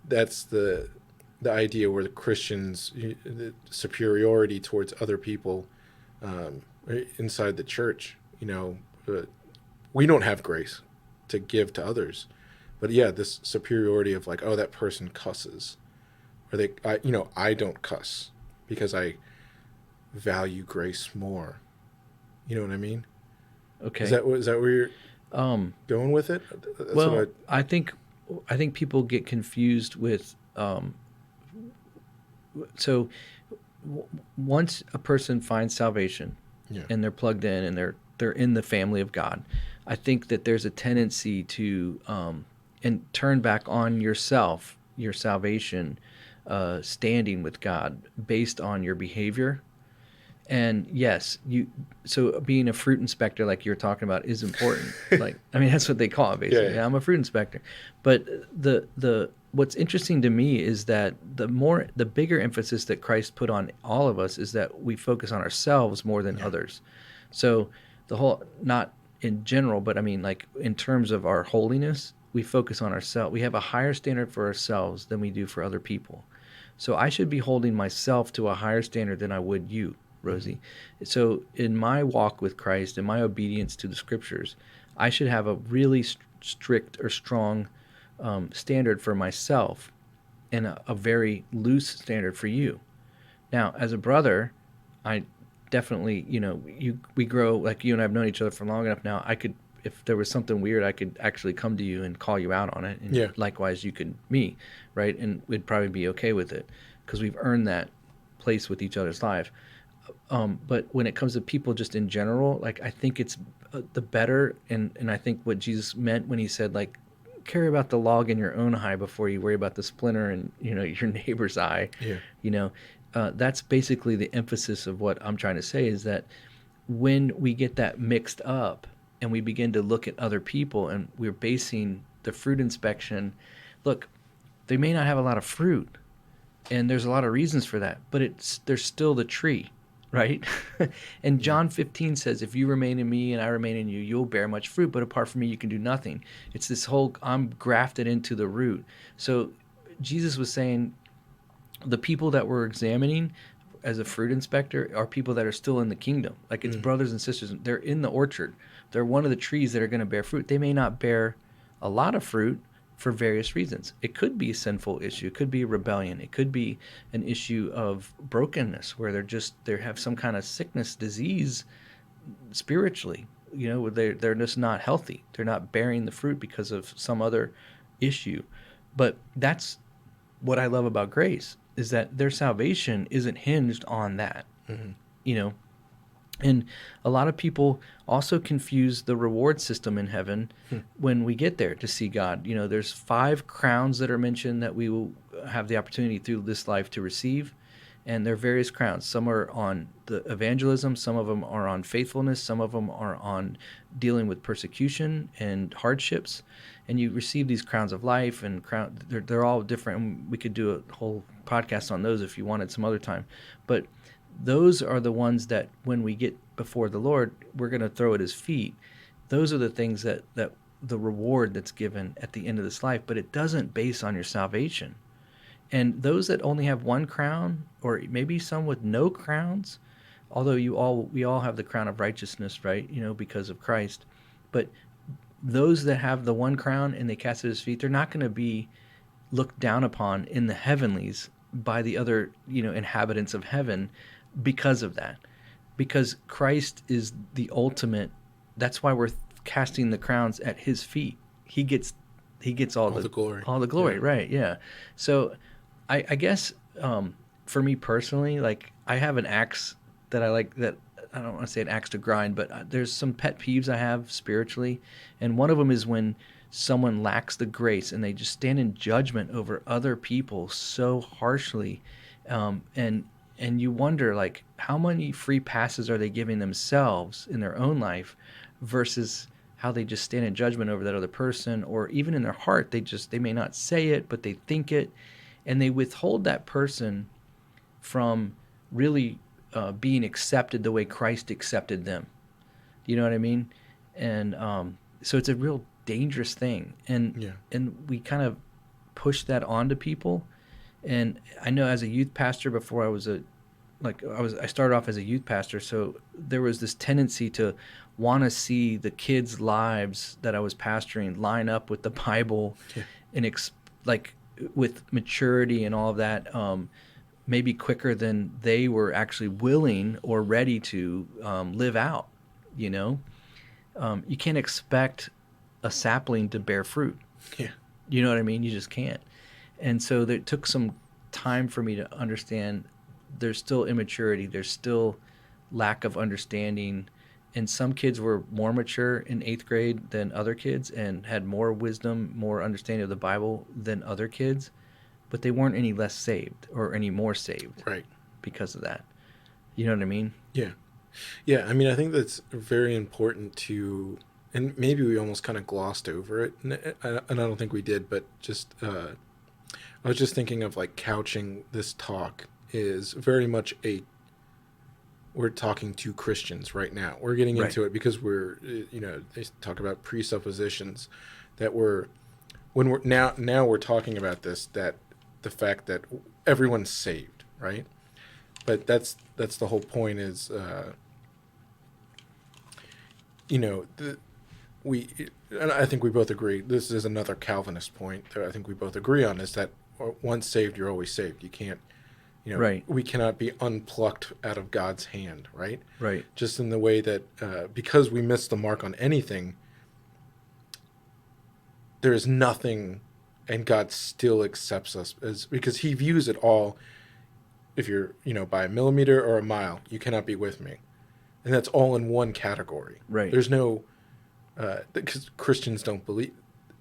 that's the idea where the Christians, the superiority towards other people inside the church. We don't have grace to give to others, but yeah, this superiority of like, oh, that person cusses, or I don't cuss because I value grace more. You know what I mean? Okay. Is that where you're going with it? That's well, I think people get confused with once a person finds salvation, yeah. and they're plugged in and they're in the family of God, I think that there's a tendency to and turn back on yourself, your salvation, standing with God based on your behavior. And yes, so being a fruit inspector, like you're talking about, is important. Like, I mean, that's what they call it, basically. Yeah. I'm a fruit inspector. But the what's interesting to me is that the bigger emphasis that Christ put on all of us is that we focus on ourselves more than others. So the whole, not in general, but I mean, like in terms of our holiness, we focus on ourselves. We have a higher standard for ourselves than we do for other people. So I should be holding myself to a higher standard than I would you, Rosey. So in my walk with Christ and my obedience to the scriptures, I should have a really strict or strong standard for myself and a very loose standard for you. Now, as a brother, I definitely, we grow, like you and I have known each other for long enough now. I could, if there was something weird, I could actually come to you and call you out on it. And likewise, you could me, right? And we'd probably be okay with it because we've earned that place with each other's life. But when it comes to people just in general, like I think it's the better, and I think what Jesus meant when he said, like, care about the log in your own eye before you worry about the splinter in your neighbor's eye. That's basically the emphasis of what I'm trying to say, is that when we get that mixed up and we begin to look at other people and we're basing the fruit inspection, look, they may not have a lot of fruit, and there's a lot of reasons for that, but there's still the tree, right? And John 15 says, if you remain in me and I remain in you, you'll bear much fruit, but apart from me, you can do nothing. It's this whole, I'm grafted into the root. So Jesus was saying the people that we're examining as a fruit inspector are people that are still in the kingdom. Like it's brothers and sisters. They're in the orchard. They're one of the trees that are going to bear fruit. They may not bear a lot of fruit for various reasons. It could be a sinful issue. It could be rebellion. It could be an issue of brokenness where they have some kind of sickness, disease spiritually. They're just not healthy. They're not bearing the fruit because of some other issue. But that's what I love about grace, is that their salvation isn't hinged on that. And a lot of people also confuse the reward system in heaven when we get there to see God. There's 5 crowns that are mentioned that we will have the opportunity through this life to receive. And there are various crowns. Some are on the evangelism, some of them are on faithfulness, some of them are on dealing with persecution and hardships. And you receive these crowns of life and they're all different. And we could do a whole podcast on those if you wanted some other time. But those are the ones that when we get before the Lord, we're going to throw at his feet. Those are the things that the reward that's given at the end of this life, but it doesn't base on your salvation. And those that only have one crown, or maybe some with no crowns, although we all have the crown of righteousness, right? Because of Christ. But those that have the one crown and they cast at his feet, they're not going to be looked down upon in the heavenlies by the other, inhabitants of heaven because of that. Because Christ is the ultimate. That's why we're casting the crowns at his feet. He gets all the glory. All the glory, Yeah. right? Yeah. So I guess for me personally, like I have an axe that I like, that I don't want to say an axe to grind, but there's some pet peeves I have spiritually, and one of them is when someone lacks the grace and they just stand in judgment over other people so harshly, and you wonder, like, how many free passes are they giving themselves in their own life versus how they just stand in judgment over that other person, or even in their heart they may not say it but they think it, and they withhold that person from really being accepted the way Christ accepted them. You know what I mean? And so it's a real dangerous thing, and we kind of push that onto people. And I know as a youth pastor, before I started off as a youth pastor, so there was this tendency to want to see the kids' lives that I was pastoring line up with the Bible, and with maturity and all of that, maybe quicker than they were actually willing or ready to live out. You can't expect a sapling to bear fruit. Yeah. You know what I mean? You just can't. And so it took some time for me to understand there's still immaturity, there's still lack of understanding. And some kids were more mature in 8th grade than other kids and had more wisdom, more understanding of the Bible than other kids, but they weren't any less saved or any more saved, Right. because of that. You know what I mean? Yeah. Yeah. I mean, I think that's very important and maybe we almost kind of glossed over it, and I don't think we did, but just, I was just thinking of like couching this talk is very much we're talking to Christians right now. We're getting into it because they talk about presuppositions that when we're talking about this, that the fact that everyone's saved, right? But that's the whole point is, and I think we both agree, this is another Calvinist point that I think we both agree on, is that once saved, you're always saved. You can't, Right. we cannot be unplucked out of God's hand, right? Right. Just in the way that because we miss the mark on anything, there is nothing, and God still accepts us because he views it all. If you're, by a millimeter or a mile, you cannot be with me. And that's all in one category. Right. There's no, because Christians don't believe,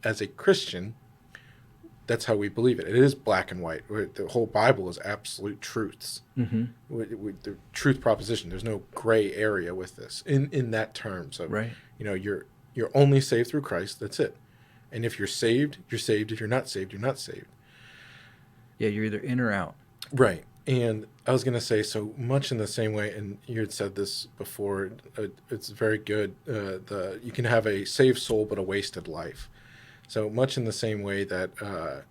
as a Christian, that's how we believe it. It is black and white. The whole Bible is absolute truths. Mm-hmm. The truth proposition. There's no gray area with this in that terms of, Right. You're only saved through Christ. That's it. And if you're saved, you're saved. If you're not saved, you're not saved. Yeah, you're either in or out. Right. And I was going to say, so much in the same way, and you had said this before, it's very good, you can have a saved soul but a wasted life. So much in the same way that,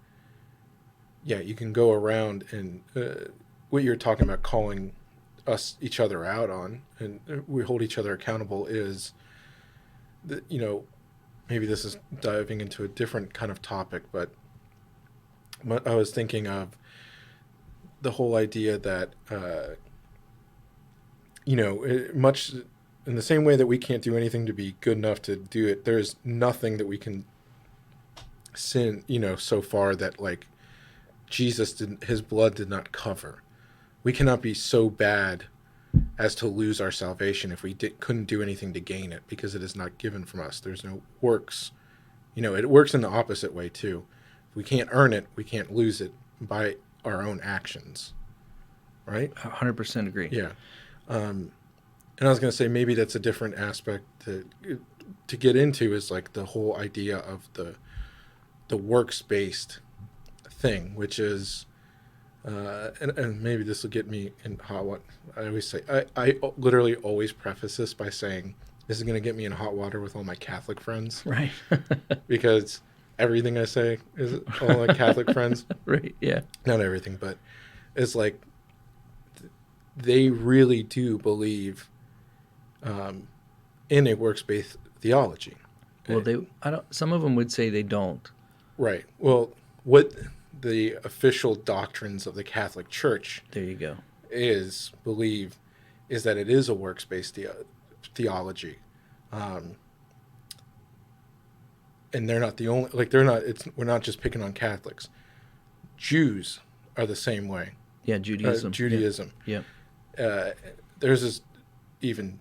you can go around and what you're talking about calling each other out on, and we hold each other accountable, is that, maybe this is diving into a different kind of topic, but I was thinking of the whole idea that, much in the same way that we can't do anything to be good enough to do it, there's nothing that we can sin, so far that like his blood did not cover. We cannot be so bad as to lose our salvation if we couldn't do anything to gain it, because it is not given from us. There's no works. It works in the opposite way too. If we can't earn it, we can't lose it by our own actions. right? 100% agree. Yeah. And I was going to say maybe that's a different aspect to get into, is like the whole idea of the works-based thing, which is, and maybe this will get me in hot water. I always say, I literally always preface this by saying, this is going to get me in hot water with all my Catholic friends. Right. Because everything I say is all my Catholic friends. Right, yeah. Not everything, but it's like they really do believe in a works-based theology. Well, some of them would say they don't. Right. Well, what the official doctrines of the Catholic Church There you go. believe is that it is a works-based theology. And they're not the only, like, we're not just picking on Catholics. Jews are the same way. Yeah, Judaism. Judaism. Yeah. Theirs is even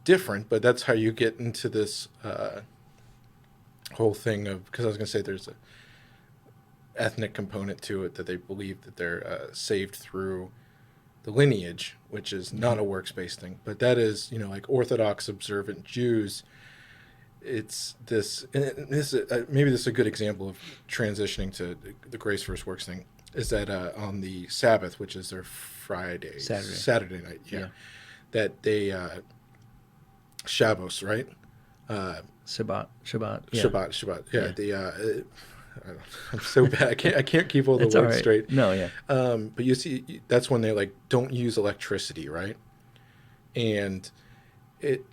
different, but that's how you get into this whole thing of, because I was going to say there's a ethnic component to it, that they believe that they're saved through the lineage, which is not a works-based thing. But that is, like Orthodox observant Jews, it's this, and this maybe this is a good example of transitioning to the grace versus works thing, is that on the Sabbath, which is their Saturday night, that they Shabbos, right? Shabbat. Yeah. Shabbat. Yeah. I'm so bad. I can't keep all the words straight. No, yeah. But you see, that's when they like don't use electricity, right? And it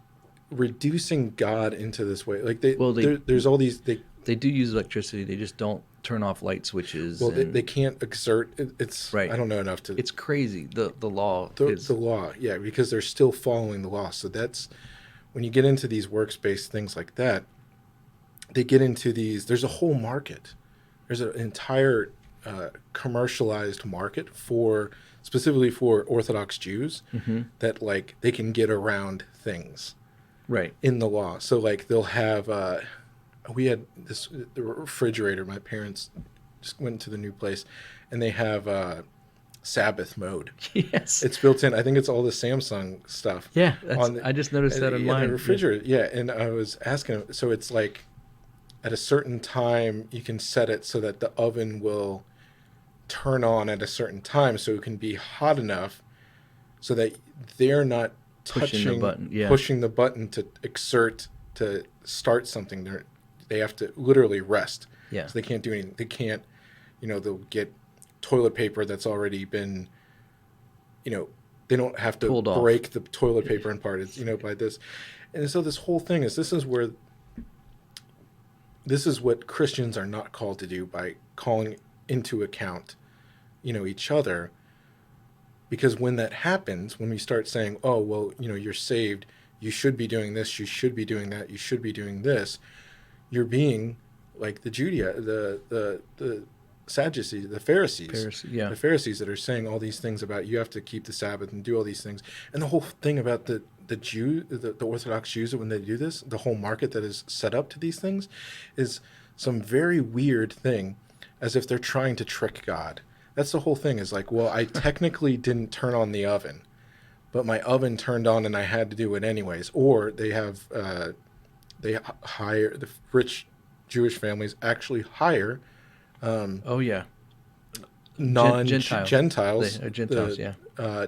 reducing God into this way, like there's all these they do use electricity. They just don't turn off light switches. Well, they can't exert. It's right. I don't know enough to. It's crazy. The law. The law, yeah, because they're still following the law. So that's when you get into these works-based things like that. They get into these. There's a whole market. There's an entire commercialized market specifically for Orthodox Jews that like they can get around things. Right. In the law. So like they'll have we had the refrigerator, my parents just went to the new place, and they have Sabbath mode. Yes. It's built in. I think it's all the Samsung stuff. Yeah. I just noticed that on mine. The refrigerator. Yeah. And I was asking him, so it's like at a certain time you can set it so that the oven will turn on at a certain time, so it can be hot enough so that they're not pushing the button to exert to start something. They have to literally rest. Yeah. So they can't do anything. They can't, they'll get toilet paper that's already been, they don't have to break the toilet paper in part. It's, by this. And so this whole thing this is what Christians are not called to do by calling into account, each other. Because when that happens, when we start saying, oh, well, you're saved, you should be doing this, you should be doing that, you should be doing this, you're being like the Sadducees, the Pharisees. The Pharisees that are saying all these things about you have to keep the Sabbath and do all these things. And the whole thing about the Orthodox Jews, when they do this, the whole market that is set up to these things is some very weird thing, as if they're trying to trick God. That's the whole thing, is like, well, I technically didn't turn on the oven, but my oven turned on and I had to do it anyways. Or they have, they hire, the rich Jewish families actually hire non-Gentiles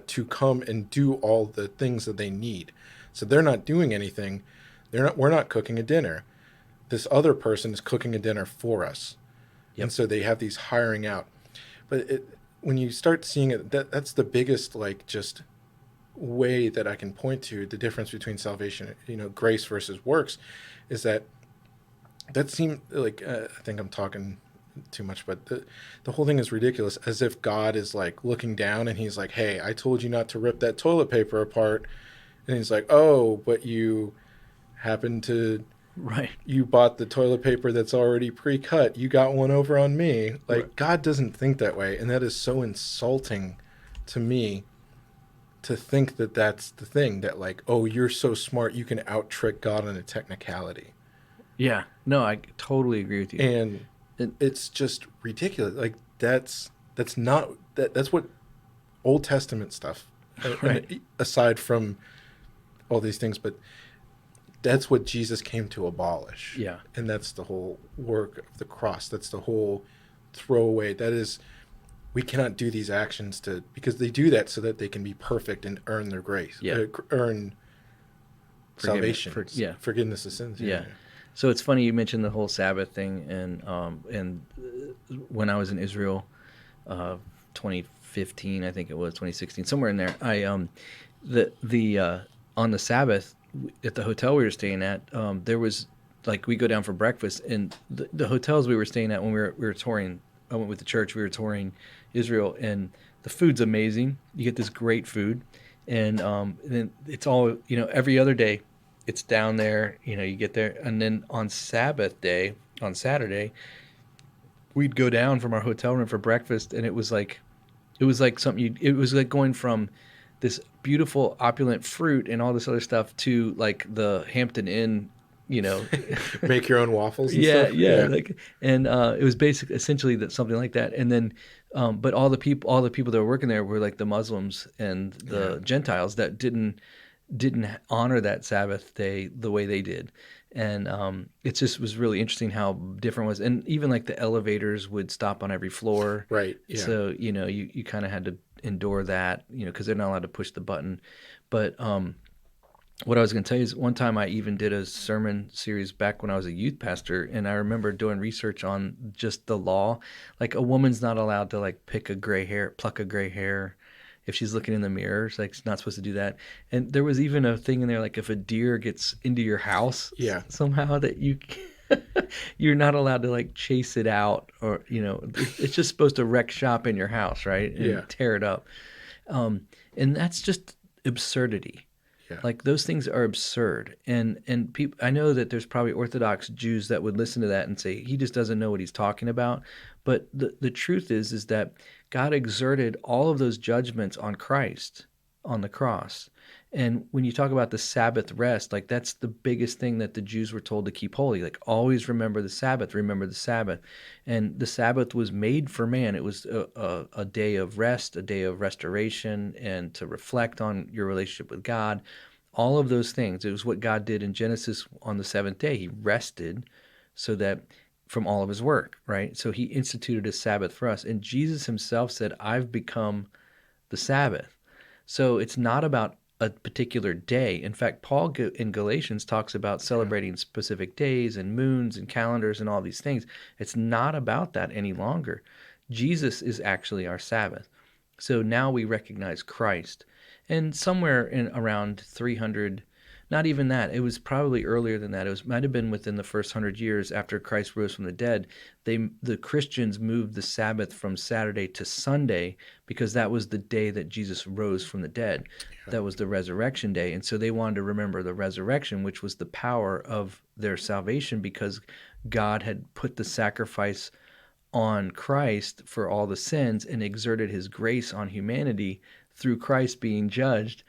to come and do all the things that they need. So they're not doing anything. We're not cooking a dinner. This other person is cooking a dinner for us. Yep. And so they have these hiring out. But when you start seeing it, that's the biggest, like, just way that I can point to the difference between salvation, grace versus works, is that seemed like, I think I'm talking too much, but the whole thing is ridiculous, as if God is like looking down and he's like, hey, I told you not to rip that toilet paper apart. And he's like, oh, but you happened to... Right. You bought the toilet paper that's already pre-cut. You got one over on me. Like, right. God doesn't think that way. And that is so insulting to me, to think that that's the thing, that like, oh, you're so smart, you can out-trick God on a technicality. Yeah. No, I totally agree with you. And it's just ridiculous. Like, that's what Old Testament stuff, Right. aside from all these things, but that's what Jesus came to abolish. Yeah. And that's the whole work of the cross. That's the whole throwaway. That is, we cannot do these actions because they do that so that they can be perfect and earn their grace, Yeah. earn salvation, Yeah. forgiveness of sins. Yeah. So it's funny you mentioned the whole Sabbath thing, and when I was in Israel, 2015, I think it was 2016, somewhere in there. I the on the Sabbath at the hotel we were staying at, there was like we go down for breakfast, and the hotels we were staying at when we were touring. I went with the church. We were touring Israel, and the food's amazing. You get this great food, and then it's all every other day it's down there, you get there, and then on Sabbath day, on Saturday, we'd go down from our hotel room for breakfast, and it was like something it was like going from this beautiful opulent fruit and all this other stuff to like the Hampton Inn, you know. Make your own waffles and Yeah, stuff. yeah, like, and it was basically essentially that something like that, and then but all the people that were working there were like the Muslims and the Gentiles that didn't honor that Sabbath day the way they did. And it just was really interesting how different it was. And even like the elevators would stop on every floor. Right. Yeah. So, you kind of had to endure that, because they're not allowed to push the button. But what I was going to tell you is one time I even did a sermon series back when I was a youth pastor, and I remember doing research on just the law. Like a woman's not allowed to like pluck a gray hair if she's looking in the mirror. She's like she's not supposed to do that. And there was even a thing in there like if a deer gets into your house, somehow that you're not allowed to like chase it out, or it's just supposed to wreck shop in your house, right? And tear it up. And that's just absurdity. Yeah. Like those things are absurd, and people. I know that there's probably Orthodox Jews that would listen to that and say he just doesn't know what he's talking about. But the truth is that God exerted all of those judgments on Christ on the cross. And when you talk about the Sabbath rest, like that's the biggest thing that the Jews were told to keep holy. Like always remember the Sabbath, remember the Sabbath. And the Sabbath was made for man. It was a day of rest, a day of restoration, and to reflect on your relationship with God. All of those things. It was what God did in Genesis on the seventh day. He rested so that from all of his work, right? So he instituted a Sabbath for us. And Jesus himself said, I've become the Sabbath. So it's not about a particular day. In fact, Paul in Galatians talks about celebrating specific days and moons and calendars and all these things. It's not about that any longer. Jesus is actually our Sabbath. So now we recognize Christ. And somewhere in around 300, not even that, it was probably earlier than that. Might have been within the first 100 years after Christ rose from the dead. The Christians moved the Sabbath from Saturday to Sunday because that was the day that Jesus rose from the dead. Yeah. That was the resurrection day. And so they wanted to remember the resurrection, which was the power of their salvation because God had put the sacrifice on Christ for all the sins and exerted his grace on humanity through Christ being judged.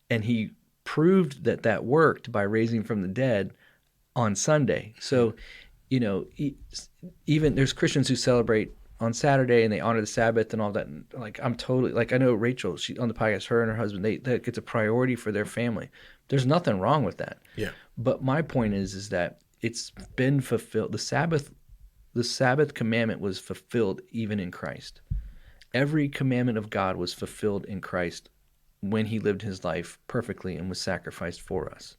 And he proved that worked by raising from the dead on Sunday. So, even there's Christians who celebrate on Saturday and they honor the Sabbath and all that. And like, I'm totally, like, I know Rachel, she on the podcast, her and her husband, that gets a priority for their family. There's nothing wrong with that. Yeah. But my point is that it's been fulfilled. The Sabbath commandment was fulfilled even in Christ. Every commandment of God was fulfilled in Christ when he lived his life perfectly and was sacrificed for us.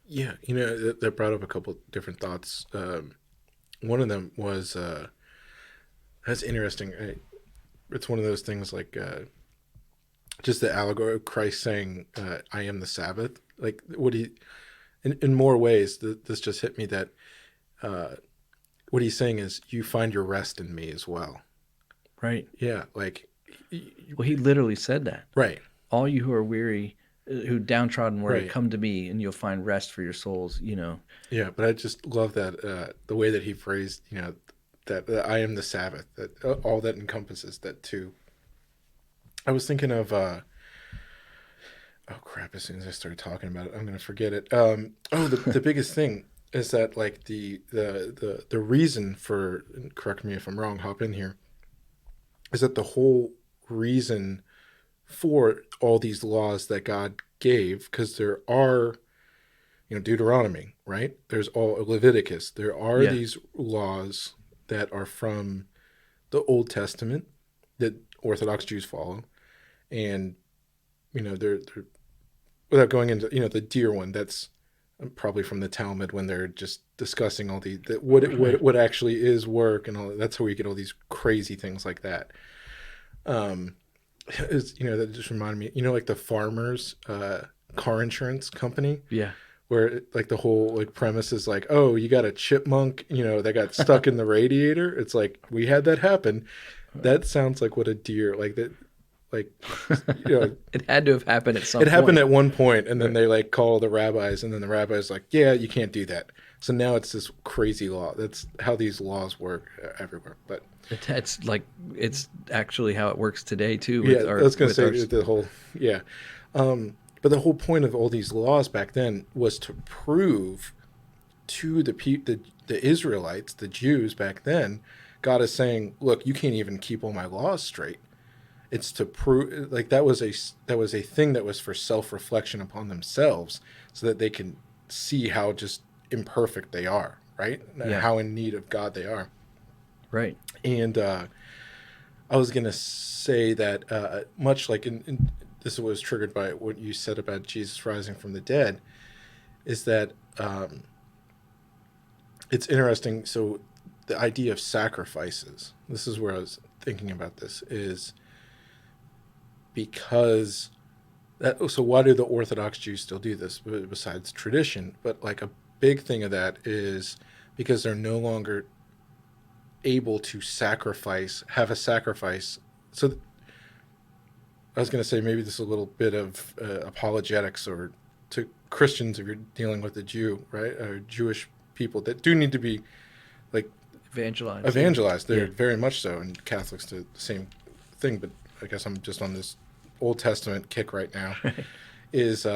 Yeah, that brought up a couple different thoughts. One of them was, that's interesting. It's one of those things like just the allegory of Christ saying, I am the Sabbath. Like what in more ways, this just hit me that what he's saying is you find your rest in me as well. Right. Yeah, like. Well, he literally said that. Right. All you who are weary, who downtrodden worry, right. come to me and you'll find rest for your souls, Yeah, but I just love that, the way that he phrased, that I am the Sabbath, that all that encompasses that too. I was thinking of, oh crap, as soon as I started talking about it, I'm going to forget it. The biggest thing is that like the reason for, correct me if I'm wrong, hop in here, is that the whole reason for all these laws that God gave, because there are, Deuteronomy, right? There's all Leviticus. There are Yeah. these laws that are from the Old Testament that Orthodox Jews follow, and they're without going into the deer one, that's probably from the Talmud when they're just discussing all what actually is work and all that. That's how we get all these crazy things like that. That just reminded me, like the farmers car insurance company, Yeah. where like the whole like premise is like, oh, you got a chipmunk, that got stuck in the radiator. It's like, we had that happen. That sounds like what a deer like that. Like, It had to have happened at some it happened point. at one point, and then they like call the rabbis, and then the rabbis like, yeah, you can't do that. So now it's this crazy law. That's how these laws work everywhere. But It's like, it's actually how it works today too. yeah, I was going to say the whole, yeah. But the whole point of all these laws back then was to prove to the Israelites, the Jews back then, God is saying, look, you can't even keep all my laws straight. It's to prove, like, that was a thing that was for self-reflection upon themselves, so that they can see how just imperfect they are, right? And how in need of God they are. Right. And I was going to say that much like this was triggered by what you said about Jesus rising from the dead, is that it's interesting. So the idea of sacrifices, this is where I was thinking about this, is because so why do the Orthodox Jews still do this besides tradition? But like a big thing of that is because they're no longer able to have a sacrifice. So I was going to say, maybe this is a little bit of apologetics or to Christians if you're dealing with a Jew, right? Or Jewish people that do need to be like evangelized. They're very much so, and Catholics do the same thing. But I guess I'm just on this Old Testament kick right now. Is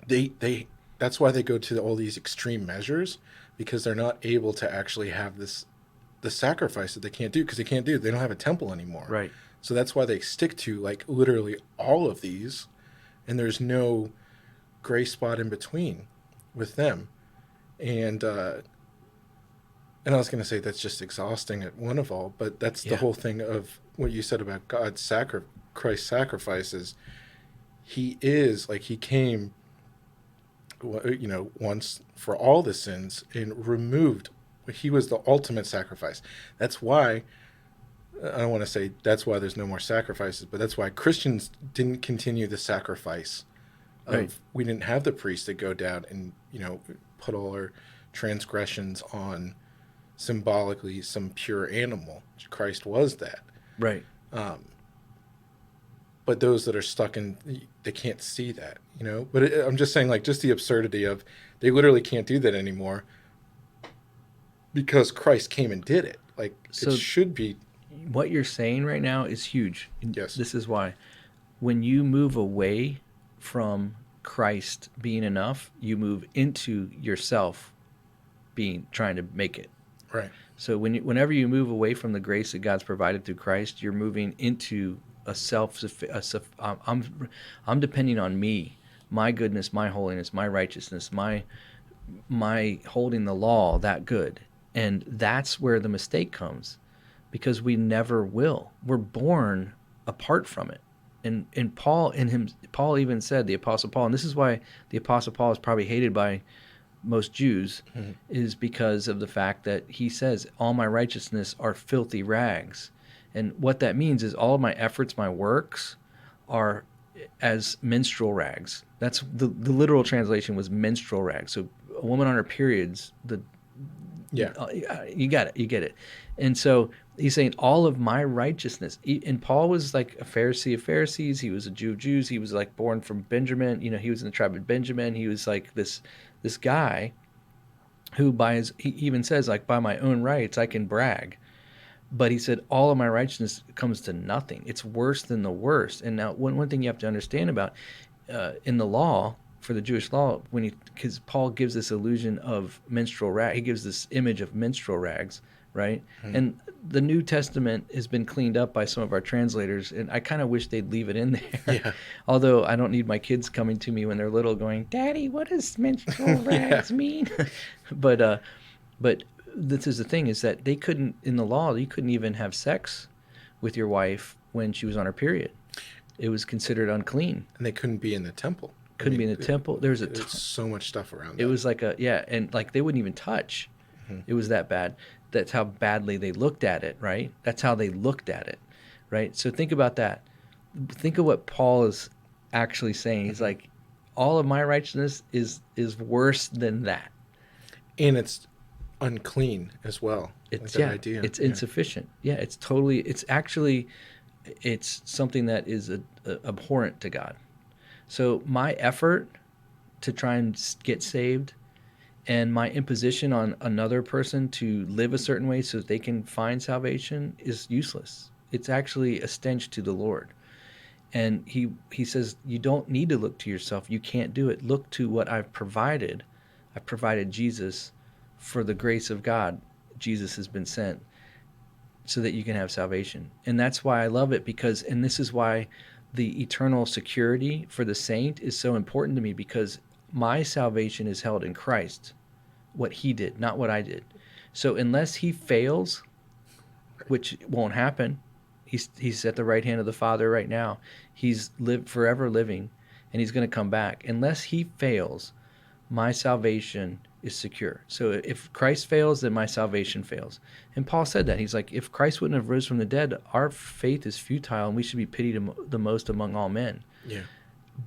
they that's why they go to all these extreme measures, because they're not able to actually have the sacrifice that they can't do, because they don't have a temple anymore. Right. So that's why they stick to like literally all of these, and there's no gray spot in between with them. And I was going to say that's just exhausting at one of all, but that's the whole thing of what you said about Christ's sacrifices. He came, once for all the sins and removed. He was the ultimate sacrifice. That's why, I don't want to say that's why there's no more sacrifices, but that's why Christians didn't continue the sacrifice of, we didn't have the priest that go down and, put all our transgressions on symbolically some pure animal. Christ was that. Right. But those that are stuck in, they can't see that, But I'm just saying, like, just the absurdity of, they literally can't do that anymore because Christ came and did it. Like, so it should be. What you're saying right now is huge. Yes. This is why. When you move away from Christ being enough, you move into yourself trying to make it. Right. So whenever you move away from the grace that God's provided through Christ, you're moving into I'm depending on me, my goodness, my holiness, my righteousness, my holding the law that good. And that's where the mistake comes, because we never will. We're born apart from it. And Paul even said, the Apostle Paul, and this is why the Apostle Paul is probably hated by most Jews, is because of the fact that he says, all my righteousness are filthy rags. And what that means is all of my efforts, my works, are as menstrual rags. That's the literal translation was menstrual rags. So a woman on her periods, you get it. And so he's saying all of my righteousness. And Paul was like a Pharisee of Pharisees. He was a Jew of Jews. He was like born from Benjamin. He was in the tribe of Benjamin. He was like this guy who he even says, like, by my own rights, I can brag. But he said, all of my righteousness comes to nothing. It's worse than the worst. And now one thing you have to understand about in the law, for the Jewish law, because Paul gives this illusion of menstrual rag, he gives this image of menstrual rags, right? And the New Testament has been cleaned up by some of our translators, and I kind of wish they'd leave it in there. Yeah. Although I don't need my kids coming to me when they're little going, "Daddy, what does menstrual rags mean?" But this is the thing, is that they couldn't, in the law, you couldn't even have sex with your wife when she was on her period. It was considered unclean. And they couldn't be in the temple. Couldn't be in the temple. There's so much stuff around it that. was like and like they wouldn't even touch. It was that bad. That's how badly they looked at it, right? That's how they looked at it, right? So think about that. Think of what Paul is actually saying. He's like, all of my righteousness is worse than that. And it's unclean as well. It's that idea. it's insufficient. Yeah, it's totally. It's actually, it's something that is abhorrent to God. So my effort to try and get saved, and my imposition on another person to live a certain way so that they can find salvation, is useless. It's actually a stench to the Lord. And he says, you don't need to look to yourself. You can't do it. Look to what I've provided. I've provided Jesus. For the grace of God, Jesus has been sent so that you can have salvation. And that's why I love it, because, and this is why the eternal security for the saint is so important to me, because my salvation is held in Christ, what he did, not what I did. So unless he fails, which won't happen, he's at the right hand of the Father right now. He's forever living, and he's going to come back. Unless he fails, my salvation is secure. So if Christ fails, then my salvation fails. And Paul said that. He's like, if Christ wouldn't have rose from the dead, our faith is futile, and we should be pitied the most among all men. Yeah.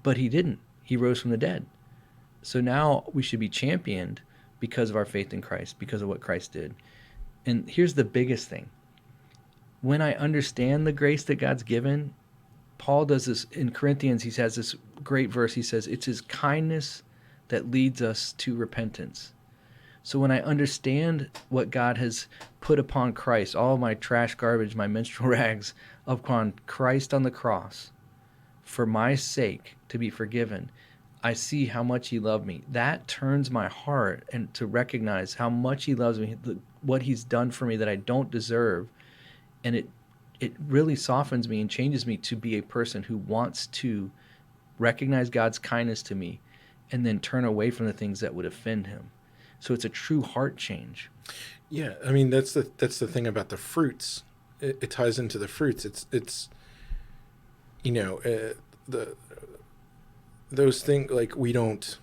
But he didn't. He rose from the dead. So now we should be championed because of our faith in Christ, because of what Christ did. And here's the biggest thing. When I understand the grace that God's given, Paul does this in Corinthians. He has this great verse. He says, it's his kindness that leads us to repentance. So when I understand what God has put upon Christ, all of my trash, garbage, my menstrual rags, upon Christ on the cross, for my sake to be forgiven, I see how much he loved me. That turns my heart, and to recognize how much he loves me, what he's done for me that I don't deserve. And it really softens me and changes me to be a person who wants to recognize God's kindness to me and then turn away from the things that would offend him. So it's a true heart change. Yeah, I mean that's the thing about the fruits. It ties into the fruits. It's you know, those things, like, we don't.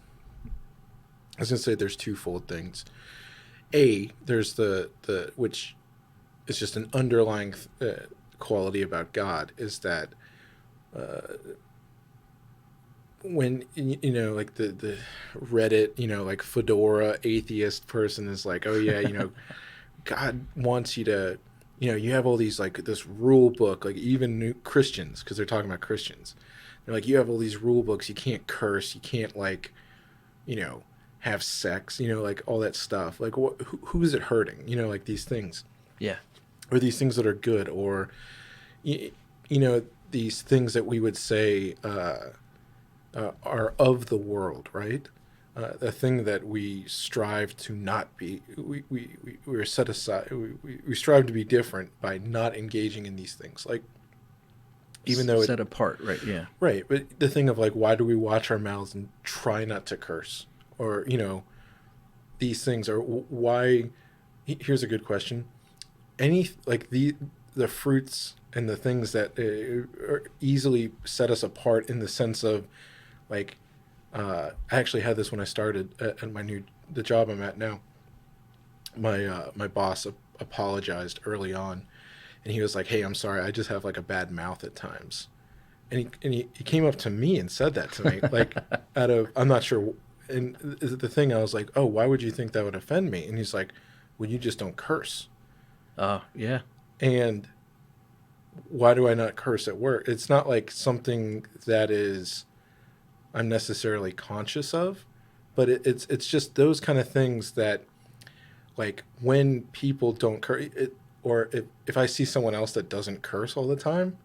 I was gonna say there's twofold things. There's the which is just an underlying quality about God, is that when, you know, like the Reddit, you know, like Fedora atheist person is like, oh yeah, you know, God wants you to, you know, you have all these, like, this rule book, like even new Christians, because they're talking about Christians, they're like, you have all these rule books, you can't curse, you can't, like, you know, have sex, you know, like all that stuff, like who is it hurting, you know, like these things, Yeah. or these things that are good, or you know, these things that we would say are of the world, right? The thing that we strive to not be, we're set aside, we strive to be different by not engaging in these things, like, even though set apart, right? Yeah. right, but the thing of, like, why do we watch our mouths and try not to curse, or, you know, these things, or why? Here's a good question. Any, like, the fruits and the things that easily set us apart, in the sense of, like, I actually had this when I started at the job I'm at now. My boss apologized early on, and he was like, "Hey, I'm sorry, I just have, like, a bad mouth at times." And he came up to me and said that to me, like, out of, I'm not sure. And the thing, I was like, "Oh, why would you think that would offend me?" And he's like, "Well, you just don't curse." Yeah. And why do I not curse at work? It's not like something that is I'm necessarily conscious of, but it's just those kind of things that, like, when people don't curse, or if I see someone else that doesn't curse all the time,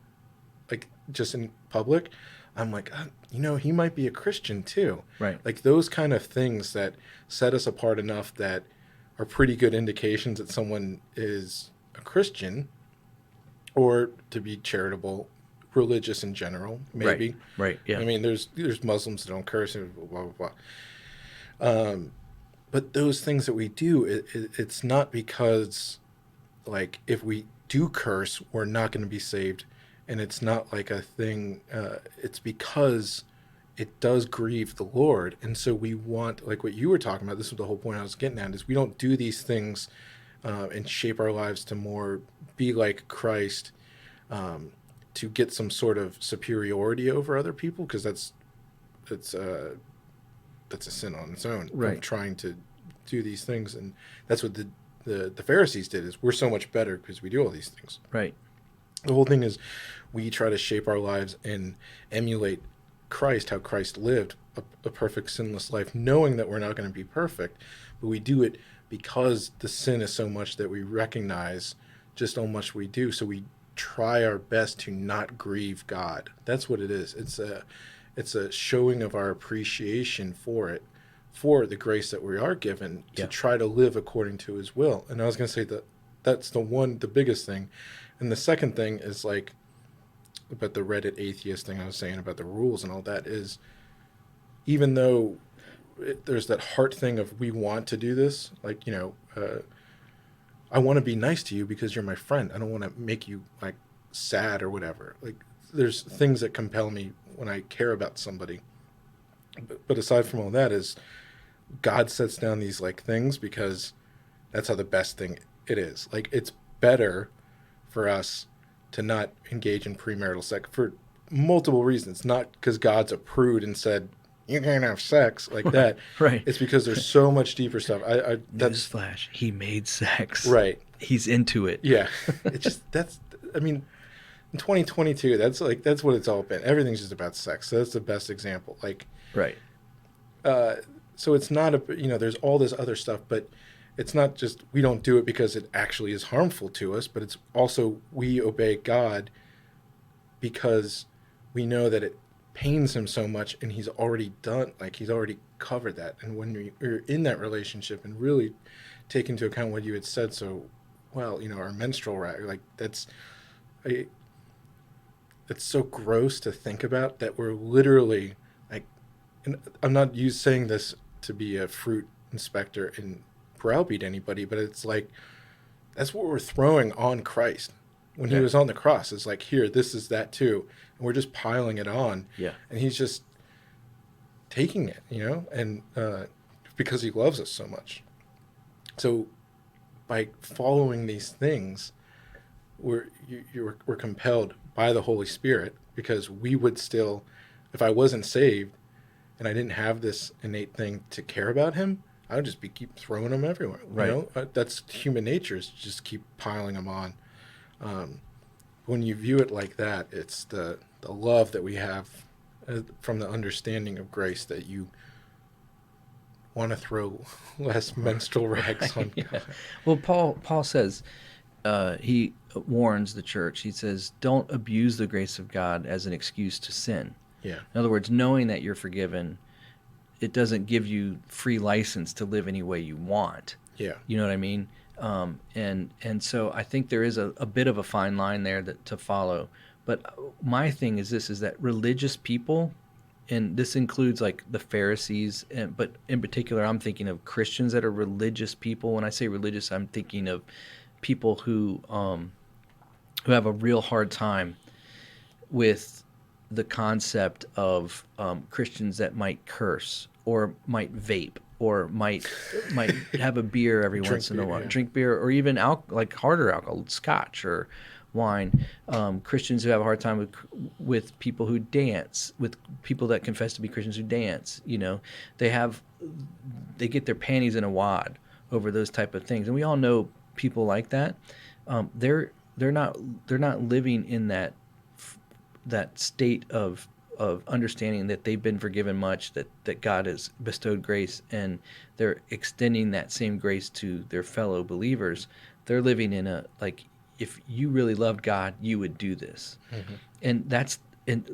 like, just in public, I'm like, he might be a Christian too. Right. Like those kind of things that set us apart enough that are pretty good indications that someone is a Christian, or to be charitable, religious in general, maybe. Right. Yeah. I mean, there's Muslims that don't curse and blah blah blah. But those things that we do, it's not because, like, if we do curse, we're not going to be saved, and it's not like a thing. It's because it does grieve the Lord, and so we want, like what you were talking about. This was the whole point I was getting at: is we don't do these things and shape our lives to more be like Christ, to get some sort of superiority over other people, because that's a sin on its own. Right. Of trying to do these things, and that's what the Pharisees did. Is we're so much better because we do all these things. Right. The whole thing is we try to shape our lives and emulate Christ, how Christ lived a perfect sinless life, knowing that we're not going to be perfect, but we do it because the sin is so much that we recognize just how much we do. So we try our best to not grieve God. That's what it is. It's a showing of our appreciation for it, for the grace that we are given, to try to live according to his will. And I was going to say that that's the biggest thing. And the second thing is, like, about the Reddit atheist thing I was saying about the rules and all that, is even though there's that heart thing of we want to do this, like, I want to be nice to you because you're my friend. I don't want to make you, like, sad or whatever. Like, there's things that compel me when I care about somebody. But aside from all that, is God sets down these, like, things because that's how the best thing it is. Like, it's better for us to not engage in premarital sex for multiple reasons. Not because God's a prude and said, you can't have sex like that. Right. It's because there's so much deeper stuff. That's Newsflash. He made sex. right. He's into it. Yeah. It's just, I mean, in 2022, that's what it's all been. Everything's just about sex. So that's the best example. Like, Right. So it's not there's all this other stuff, but it's not just we don't do it because it actually is harmful to us, but it's also we obey God because we know that it pains him so much, and he's already covered that. And when you're in that relationship and really take into account what you had said so well, our menstrual rag, like it's so gross to think about that we're literally, like, and I'm not saying this to be a fruit inspector and browbeat anybody, but it's like that's what we're throwing on Christ when he was on the cross. It's like, here, this is that too, and we're just piling it on. And he's just taking it, and because he loves us so much. So by following these things, we're compelled by the Holy Spirit, because we would still, if I wasn't saved and I didn't have this innate thing to care about him, I would just keep throwing them everywhere. Right. That's human nature, is just keep piling them on. When you view it like that, it's the love that we have from the understanding of grace, that you want to throw less menstrual rags on God. Well, Paul says, he warns the church. He says, don't abuse the grace of God as an excuse to sin. Yeah. In other words, knowing that you're forgiven, it doesn't give you free license to live any way you want. Yeah. You know what I mean? And so I think there is a bit of a fine line there to follow. But my thing is this, is that religious people, and this includes like the Pharisees, but in particular, I'm thinking of Christians that are religious people. When I say religious, I'm thinking of people who have a real hard time with the concept of Christians that might curse or might vape or might have a beer every once in a while, drink beer, or even like harder alcohol, scotch or wine. Christians who have a hard time with people who dance, with people that confess to be Christians who dance. They get their panties in a wad over those type of things, and we all know people like that. They're not living in that state of understanding that they've been forgiven much, that God has bestowed grace, and they're extending that same grace to their fellow believers. They're living in if you really loved God, you would do this. Mm-hmm. And And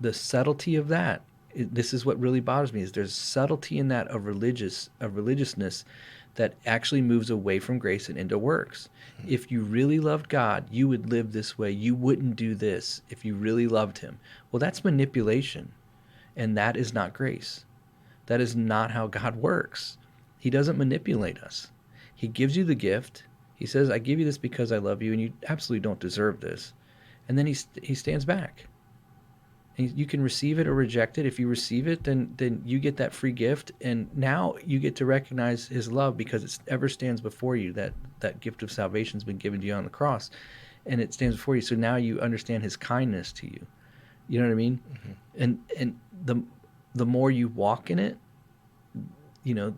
the subtlety of that, this is what really bothers me, is there's subtlety in that of religiousness that actually moves away from grace and into works. If you really loved God, you would live this way. You wouldn't do this if you really loved him. Well, that's manipulation, and that is not grace. That is not how God works. He doesn't manipulate us. He gives you the gift. He says, I give you this because I love you, and you absolutely don't deserve this. And then he stands back. And you can receive it or reject it. If you receive it, then you get that free gift, and now you get to recognize his love because it ever stands before you. That gift of salvation has been given to you on the cross, and it stands before you. So now you understand his kindness to you. You know what I mean? Mm-hmm. And the more you walk in it, you know,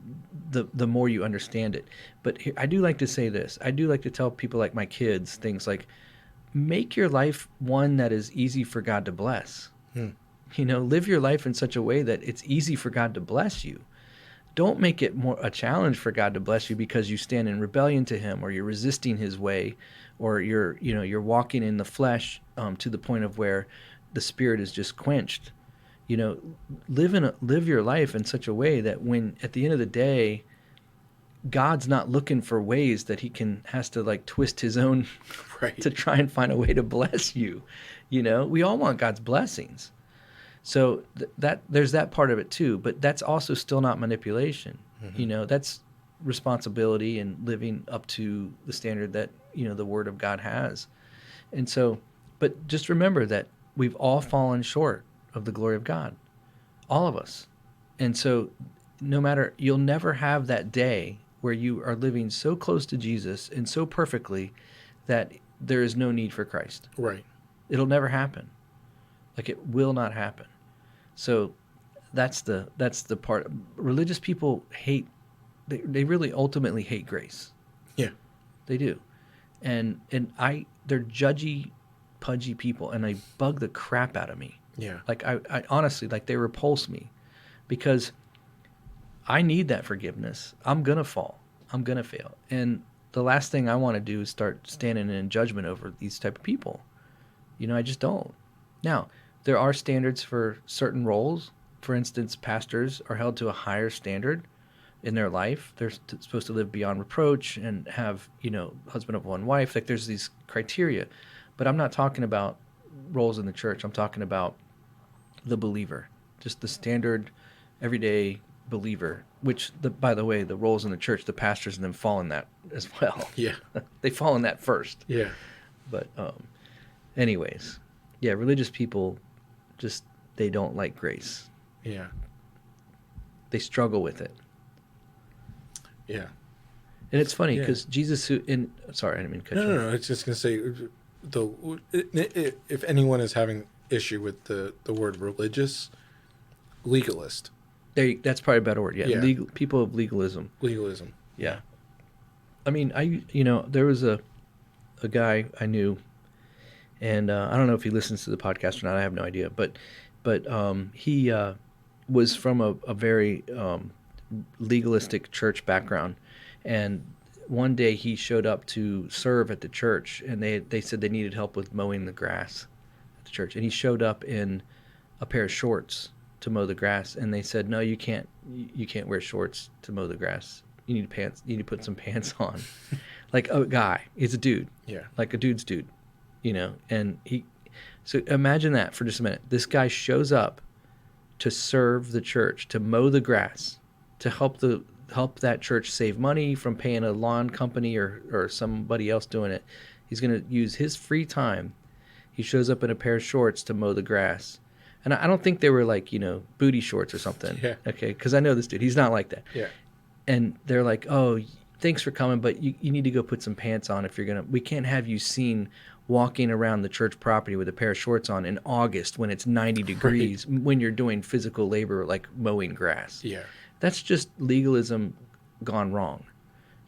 the more you understand it. But I do like to say this. I do like to tell people, like my kids, things like, make your life one that is easy for God to bless. You know, live your life in such a way that it's easy for God to bless you. Don't make it more a challenge for God to bless you because you stand in rebellion to him, or you're resisting his way, or you're walking in the flesh to the point of where the spirit is just quenched. You know, live your life in such a way that when at the end of the day, God's not looking for ways that he has to like twist his own Right. to try and find a way to bless you. You know, we all want God's blessings. So that there's that part of it too, but that's also still not manipulation. You know, that's responsibility and living up to the standard that, you know, the Word of God has. And so, but just remember that we've all fallen short of the glory of God, all of us. And so no matter, you'll never have that day where you are living so close to Jesus and so perfectly that there is no need for Christ. Right. It'll never happen. Like, it will not happen. So that's the part. Religious people hate, they really ultimately hate grace. Yeah. They do. And they're judgy, pudgy people, and they bug the crap out of me. Yeah. Like, I honestly, like, they repulse me because I need that forgiveness. I'm going to fall. I'm going to fail. And the last thing I want to do is start standing in judgment over these type of people. You know, I just don't. Now, there are standards for certain roles. For instance, pastors are held to a higher standard in their life. They're supposed to live beyond reproach and have, you know, husband of one wife. Like, there's these criteria. But I'm not talking about roles in the church. I'm talking about the believer, just the standard, everyday believer, which, by the way, the roles in the church, the pastors and them fall in that as well. Yeah. They fall in that first. Yeah. But anyways, yeah, religious people just, they don't like grace. Yeah. They struggle with it. Yeah. And it's funny because Jesus, sorry, I didn't mean to cut you off. No. It's just going to say, if anyone is having issue with the word religious, legalist. That's probably a better word. Yeah. Yeah. People of legalism. Legalism. Yeah. I mean, there was a guy I knew, and I don't know if he listens to the podcast or not. I have no idea. But he was from a very legalistic church background. And one day he showed up to serve at the church, and they said they needed help with mowing the grass at the church. And he showed up in a pair of shorts to mow the grass, and they said, no, you can't wear shorts to mow the grass. You need pants. You need to put some pants on. Like a guy. He's a dude. Yeah. Like a dude's dude, you know. And so imagine that for just a minute. This guy shows up to serve the church, to mow the grass, to help that church save money from paying a lawn company or somebody else doing it. He's going to use his free time. He shows up in a pair of shorts to mow the grass. And I don't think they were like, you know, booty shorts or something. Yeah. Okay, because I know this dude. He's not like that. Yeah. And they're like, oh, thanks for coming, but you need to go put some pants on if you're going to. We can't have you seen walking around the church property with a pair of shorts on in August when it's 90 degrees, when you're doing physical labor like mowing grass. Yeah. That's just legalism gone wrong.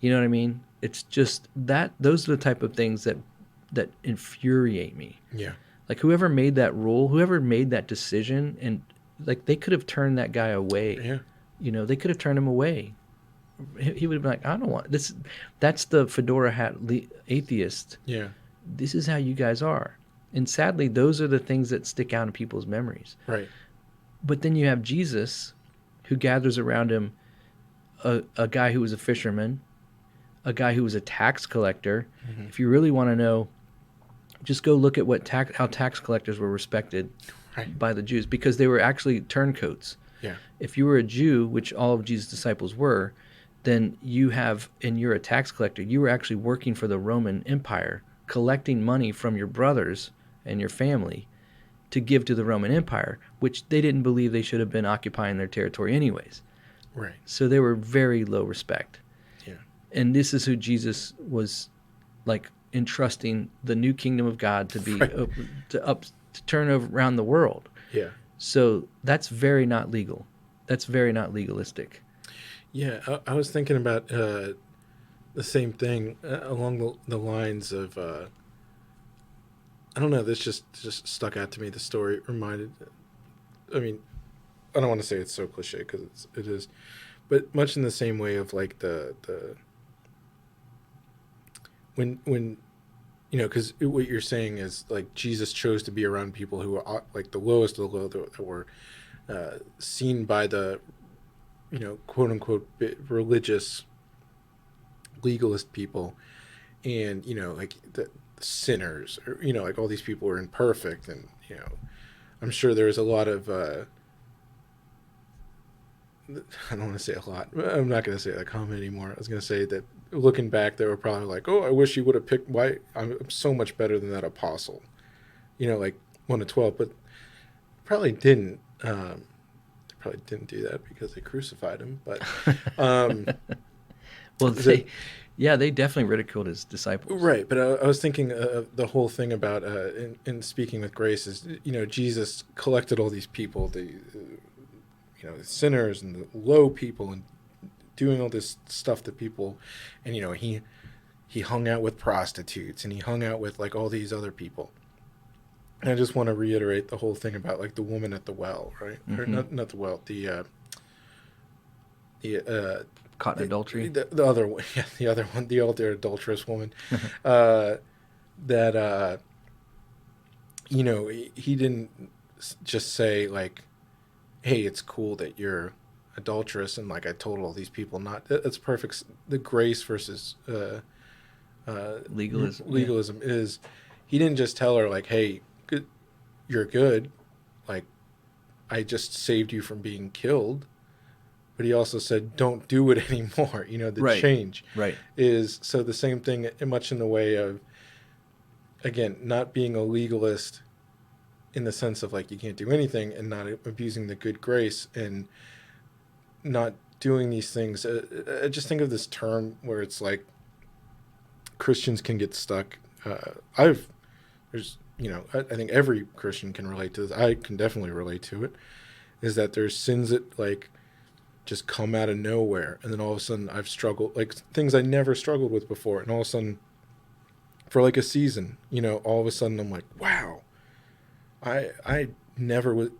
You know what I mean? It's just that those are the type of things that infuriate me. Yeah. Like, whoever made that rule, whoever made that decision, and like, they could have turned that guy away. Yeah. You know, they could have turned him away. He would have been like, I don't want this. That's the fedora hat atheist. Yeah. This is how you guys are. And sadly, those are the things that stick out in people's memories. Right. But then you have Jesus, who gathers around him a guy who was a fisherman, a guy who was a tax collector. Mm-hmm. If you really want to know, just go look at how tax collectors were respected Right. by the Jews, because they were actually turncoats. Yeah. If you were a Jew, which all of Jesus' disciples were, then and you're a tax collector, you were actually working for the Roman Empire, collecting money from your brothers and your family to give to the Roman Empire, which they didn't believe they should have been occupying their territory anyways. Right. So they were very low respect. Yeah. And this is who Jesus was like entrusting the new kingdom of God to be Right. to turn around the world. Yeah. So that's very not legal. That's very not legalistic. Yeah. I was thinking about the same thing along the lines of, I don't know, this just stuck out to me. The story reminded, I mean, I don't want to say it's so cliche because it is, but much in the same way of like the when because what you're saying is like Jesus chose to be around people who are like the lowest of the low, that were seen by the quote unquote religious legalist people, and like the sinners, or like all these people were imperfect, and I'm sure there was a lot of I don't want to say a lot. I'm not going to say that comment anymore. I was going to say that looking back, they were probably like, "Oh, I wish you would have picked. Why I'm so much better than that apostle." Like 1 to 12, but probably didn't. They probably didn't do that because they crucified him. But well, they definitely ridiculed his disciples. Right, but I was thinking the whole thing about in speaking with grace is Jesus collected all these people, the sinners and the low people, and doing all this stuff to people, and he hung out with prostitutes, and he hung out with like all these other people. And I just want to reiterate the whole thing about like the woman at the well, right? Mm-hmm. Or not the well, the caught in adultery. The other one, yeah, the other one, the older adulterous woman, that he didn't just say like, "Hey, it's cool that you're adulterous," and like I told all these people not. That's perfect. The grace versus legalism is, he didn't just tell her like, "Hey, you're good," like I just saved you from being killed. But he also said, "Don't do it anymore." The change is so the same thing, much in the way of, again, not being a legalist in the sense of like you can't do anything, and not abusing the good grace and not doing these things. I just think of this term where it's like Christians can get stuck. I think every Christian can relate to this. I can definitely relate to it. Is that there's sins that like just come out of nowhere, and then all of a sudden I've struggled, like things I never struggled with before, and all of a sudden for like a season, all of a sudden I'm like, wow, I never would.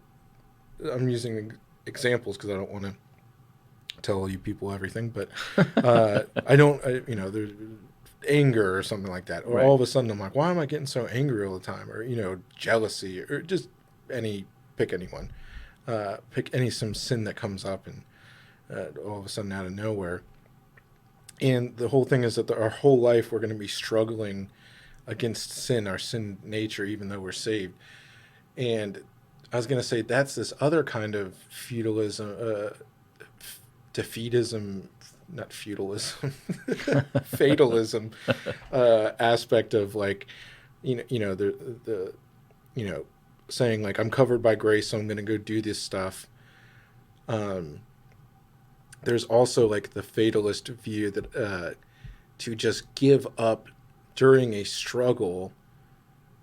I'm using examples because I don't want to tell you people everything, but there's anger or something like that, or all of a sudden I'm like, why am I getting so angry all the time, or jealousy, or just pick anyone, pick some sin that comes up, and all of a sudden out of nowhere. And the whole thing is that our whole life we're going to be struggling against sin, our sin nature, even though we're saved. And I was going to say that's this other kind of feudalism, defeatism, not feudalism, fatalism aspect of like, the saying like, I'm covered by grace, so I'm going to go do this stuff. There's also like the fatalist view that to just give up during a struggle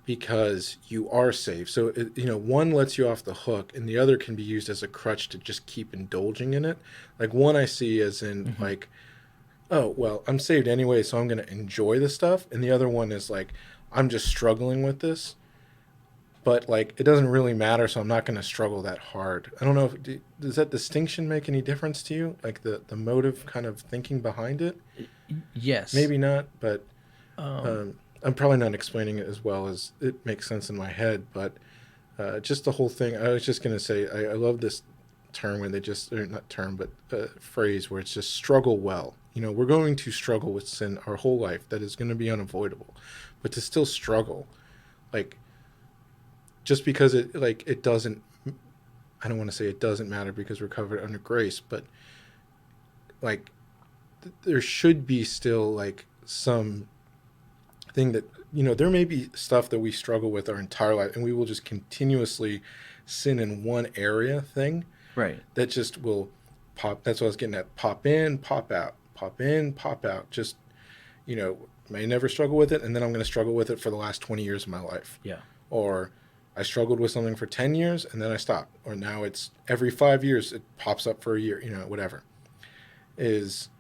because you are saved. So, one lets you off the hook, and the other can be used as a crutch to just keep indulging in it. Like one I see as in like, oh, well, I'm saved anyway, so I'm going to enjoy the stuff. And the other one is like, I'm just struggling with this, but like it doesn't really matter, so I'm not going to struggle that hard. I don't know does that distinction make any difference to you? Like the motive kind of thinking behind it? Yes. Maybe not, but I'm probably not explaining it as well as it makes sense in my head, but just the whole thing. I was just going to say, I love this term when they just, or not term, but phrase where it's just struggle well. You know, we're going to struggle with sin our whole life. That is going to be unavoidable. But to still struggle, like, just because it doesn't, I don't want to say it doesn't matter because we're covered under grace, but like, there should be still like some thing that, you know, there may be stuff that we struggle with our entire life and we will just continuously sin in one area thing Right. that just will pop. That's what I was getting at. Pop in, pop out, pop in, pop out. Just, you know, may never struggle with it. And then I'm going to struggle with it for the last 20 years of my life. Yeah. Or I struggled with something for 10 years and then I stopped. Or now it's every 5 years, it pops up for a year, you know, whatever. Is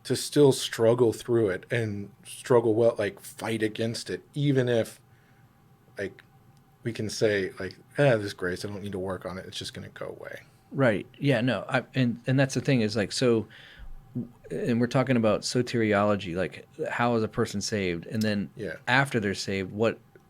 to still struggle through it and struggle well, like fight against it, even if like we can say like, this grace, I don't need to work on it. It's just going to go away. Right. Yeah. No. And that's the thing is like so, and we're talking about soteriology, like how is a person saved, and then Yeah. after they're saved,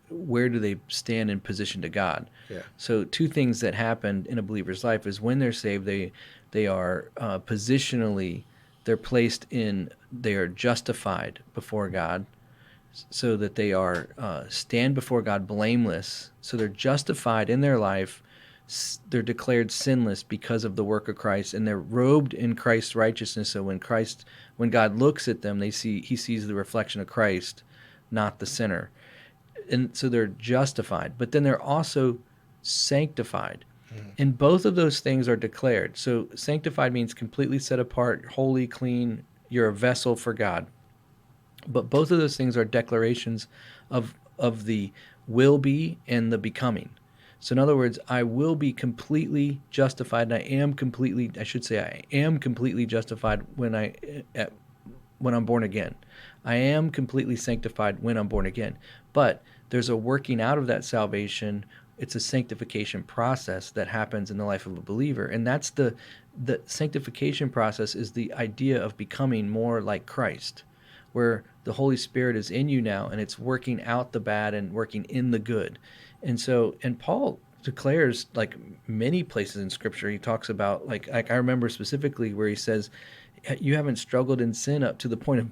where do they stand in position to God? Yeah. So two things that happen in a believer's life is when they're saved, they are positionally, they are justified before God, so that they are stand before God blameless. So they're justified in their life. They're declared sinless because of the work of Christ, and they're robed in Christ's righteousness. So when God looks at them, he sees the reflection of Christ, not the sinner. And so they're justified, but then they're also sanctified. And both of those things are declared. So sanctified means completely set apart, holy, clean. You're a vessel for God. But both of those things are declarations of the will be and the becoming. So in other words, I will be completely justified, and I am completely justified when I'm born again. I am completely sanctified when I'm born again. But there's a working out of that salvation. It's a sanctification process that happens in the life of a believer. And that's the sanctification process is the idea of becoming more like Christ, where the Holy Spirit is in you now and it's working out the bad and working in the good. And Paul declares, like many places in Scripture, he talks about, like I remember specifically where he says, you haven't struggled in sin up to the point of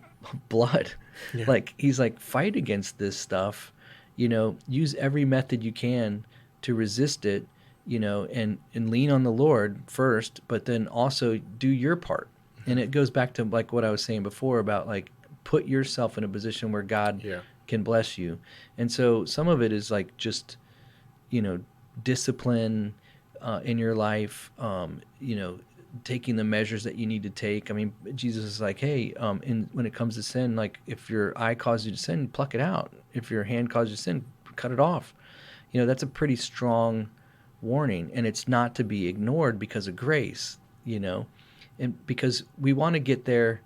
blood. Yeah. Like he's like, fight against this stuff, use every method you can to resist it, and lean on the Lord first, but then also do your part. And it goes back to like what I was saying before about like put yourself in a position where God can bless you. And so some of it is like just, discipline in your life, taking the measures that you need to take. I mean, Jesus is like, hey, when it comes to sin, like if your eye causes you to sin, pluck it out. If your hand causes you to sin, cut it off. That's a pretty strong warning, and it's not to be ignored because of grace, and because we want to get there,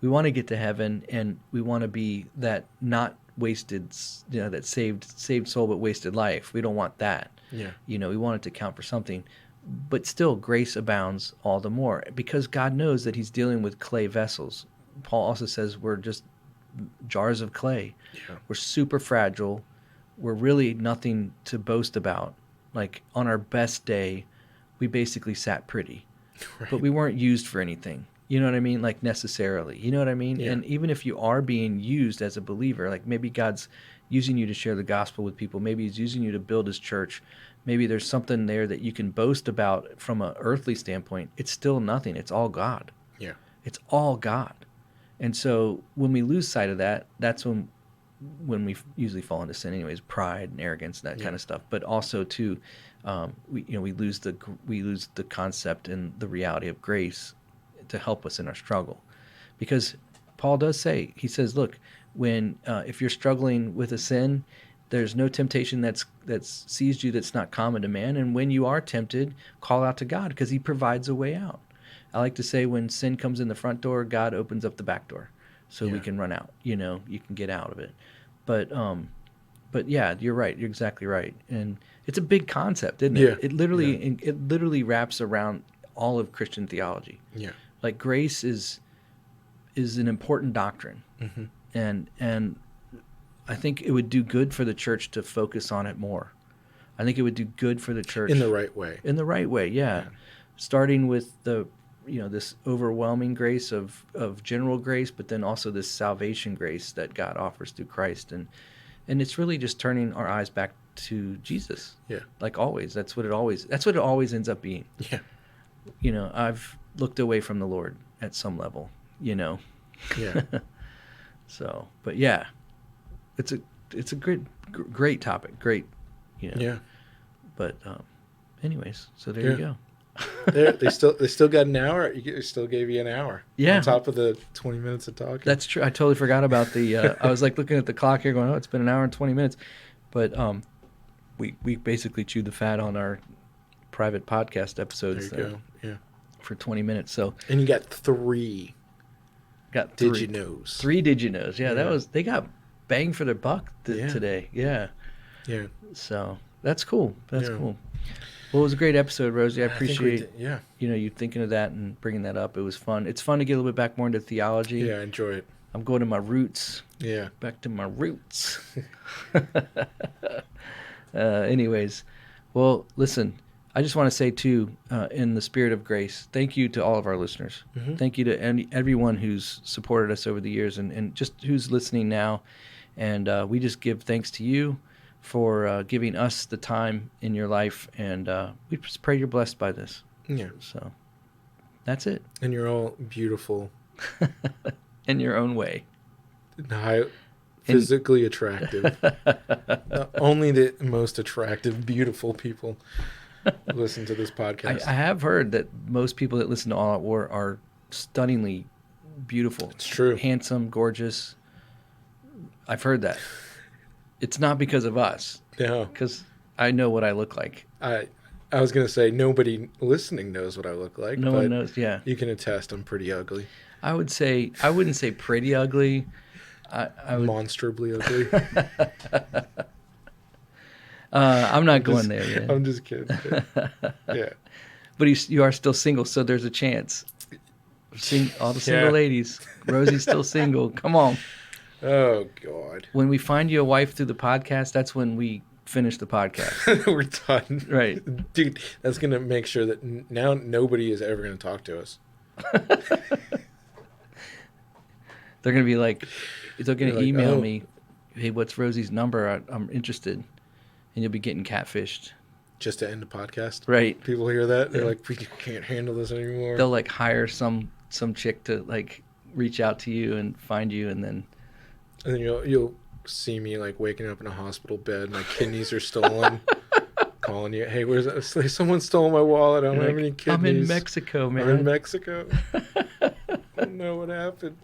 we want to get to heaven, and we want to be that not wasted, that saved soul but wasted life. We don't want that. We want it to count for something. But still, grace abounds all the more because God knows that he's dealing with clay vessels. Paul also says we're just jars of clay. We're super fragile. We're really nothing to boast about. Like on our best day, we basically sat pretty, but we weren't used for anything. You know what I mean? Like necessarily, you know what I mean? Yeah. And even if you are being used as a believer, like maybe God's using you to share the gospel with people. Maybe he's using you to build his church. Maybe there's something there that you can boast about from an earthly standpoint. It's still nothing. It's all God. Yeah. It's all God. And so when we lose sight of that, that's when we usually fall into sin anyways, pride and arrogance and that kind of stuff. But also too, we lose the concept and the reality of grace to help us in our struggle. Because Paul does say, he says, look, when if you're struggling with a sin, there's no temptation that's seized you that's not common to man. And when you are tempted, call out to God because he provides a way out. I like to say when sin comes in the front door, God opens up the back door so we can run out. You can get out of it. But yeah, you're right. You're exactly right. And it's a big concept, isn't it? Yeah. It literally wraps around all of Christian theology. Yeah. Like grace is an important doctrine. Mm-hmm. And I think it would do good for the church to focus on it more. I think it would do good for the church In the right way. In the right way, yeah. Starting with this overwhelming grace of general grace, but then also this salvation grace that God offers through Christ, and it's really just turning our eyes back to Jesus. Yeah. Like always, that's what it always ends up being. Yeah. I've looked away from the Lord at some level. Yeah. So, but yeah, it's a great topic. Great. Yeah. But anyways, so there you go. They still got an hour. They still gave you an hour. Yeah. On top of the 20 minutes of talking. That's true. I totally forgot about the. I was like looking at the clock here, going, "Oh, it's been an hour and 20 minutes," but we basically chewed the fat on our private podcast episodes. There you go. Yeah. For 20 minutes. So. And you got three. Did you knows? 3 did you knows? Yeah, they got bang for their buck today. Yeah. Yeah. So that's cool. That's cool. Well, it was a great episode, Rosey. I appreciate you thinking of that and bringing that up. It was fun. It's fun to get a little bit back more into theology. Yeah, I enjoy it. I'm going to my roots. Yeah. Back to my roots. Anyways, well, listen, I just want to say, too, in the spirit of grace, thank you to all of our listeners. Mm-hmm. Thank you to everyone who's supported us over the years and just who's listening now. And we just give thanks to you for giving us the time in your life, and we just pray you're blessed by this. Yeah. So that's it. And you're all beautiful. In your own way. Physically attractive. Only the most attractive, beautiful people listen to this podcast. I have heard that most people that listen to All Out War are stunningly beautiful. It's true. Handsome, gorgeous. I've heard that. It's not because of us. No. Because I know what I look like. I was going to say nobody listening knows what I look like. No one knows, yeah. You can attest I'm pretty ugly. I wouldn't say pretty ugly. I would... Monstrably ugly. I'm not going there yet. I'm just kidding. Yeah. But you are still single, so there's a chance. All the single ladies. Rosie's still single. Come on. Oh, God. When we find you a wife through the podcast, that's when we finish the podcast. We're done. Right. Dude, that's going to make sure that now nobody is ever going to talk to us. They're going to be like, they're going to email me, hey, what's Rosie's number? I'm interested. And you'll be getting catfished. Just to end the podcast? Right. People hear that? They're like, we can't handle this anymore. They'll like hire some chick to like reach out to you and find you, and then you'll see me like waking up in a hospital bed. My kidneys are stolen. Calling you, hey, where's that? Someone stole my wallet. I don't have any kidneys. I'm in Mexico, man. I'm in Mexico. I don't know what happened.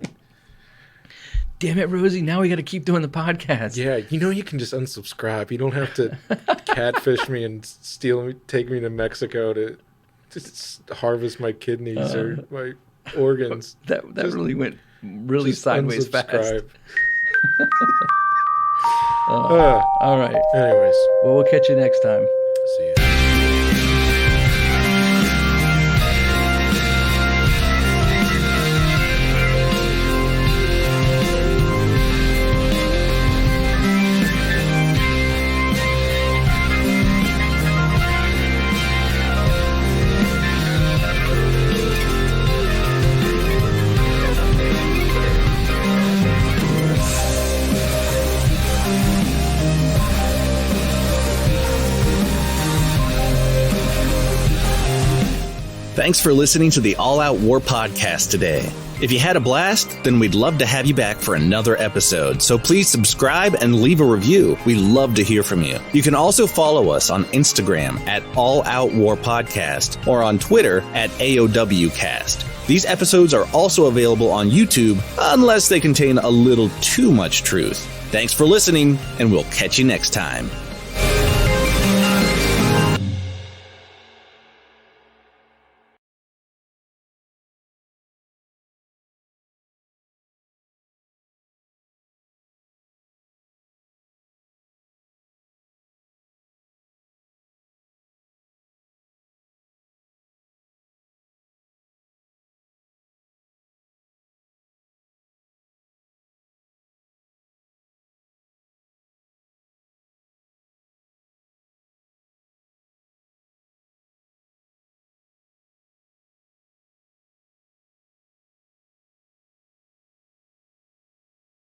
Damn it, Rosey. Now we got to keep doing the podcast. Yeah, you can just unsubscribe. You don't have to catfish me and take me to Mexico to just harvest my kidneys or my organs. That really went really sideways fast. All right. Anyways. Well, we'll catch you next time. See ya. Thanks for listening to the All Out War podcast today. If you had a blast, then we'd love to have you back for another episode. So please subscribe and leave a review. We love to hear from you. You can also follow us on Instagram at All Out War Podcast or on Twitter at AOWcast. These episodes are also available on YouTube unless they contain a little too much truth. Thanks for listening, and we'll catch you next time.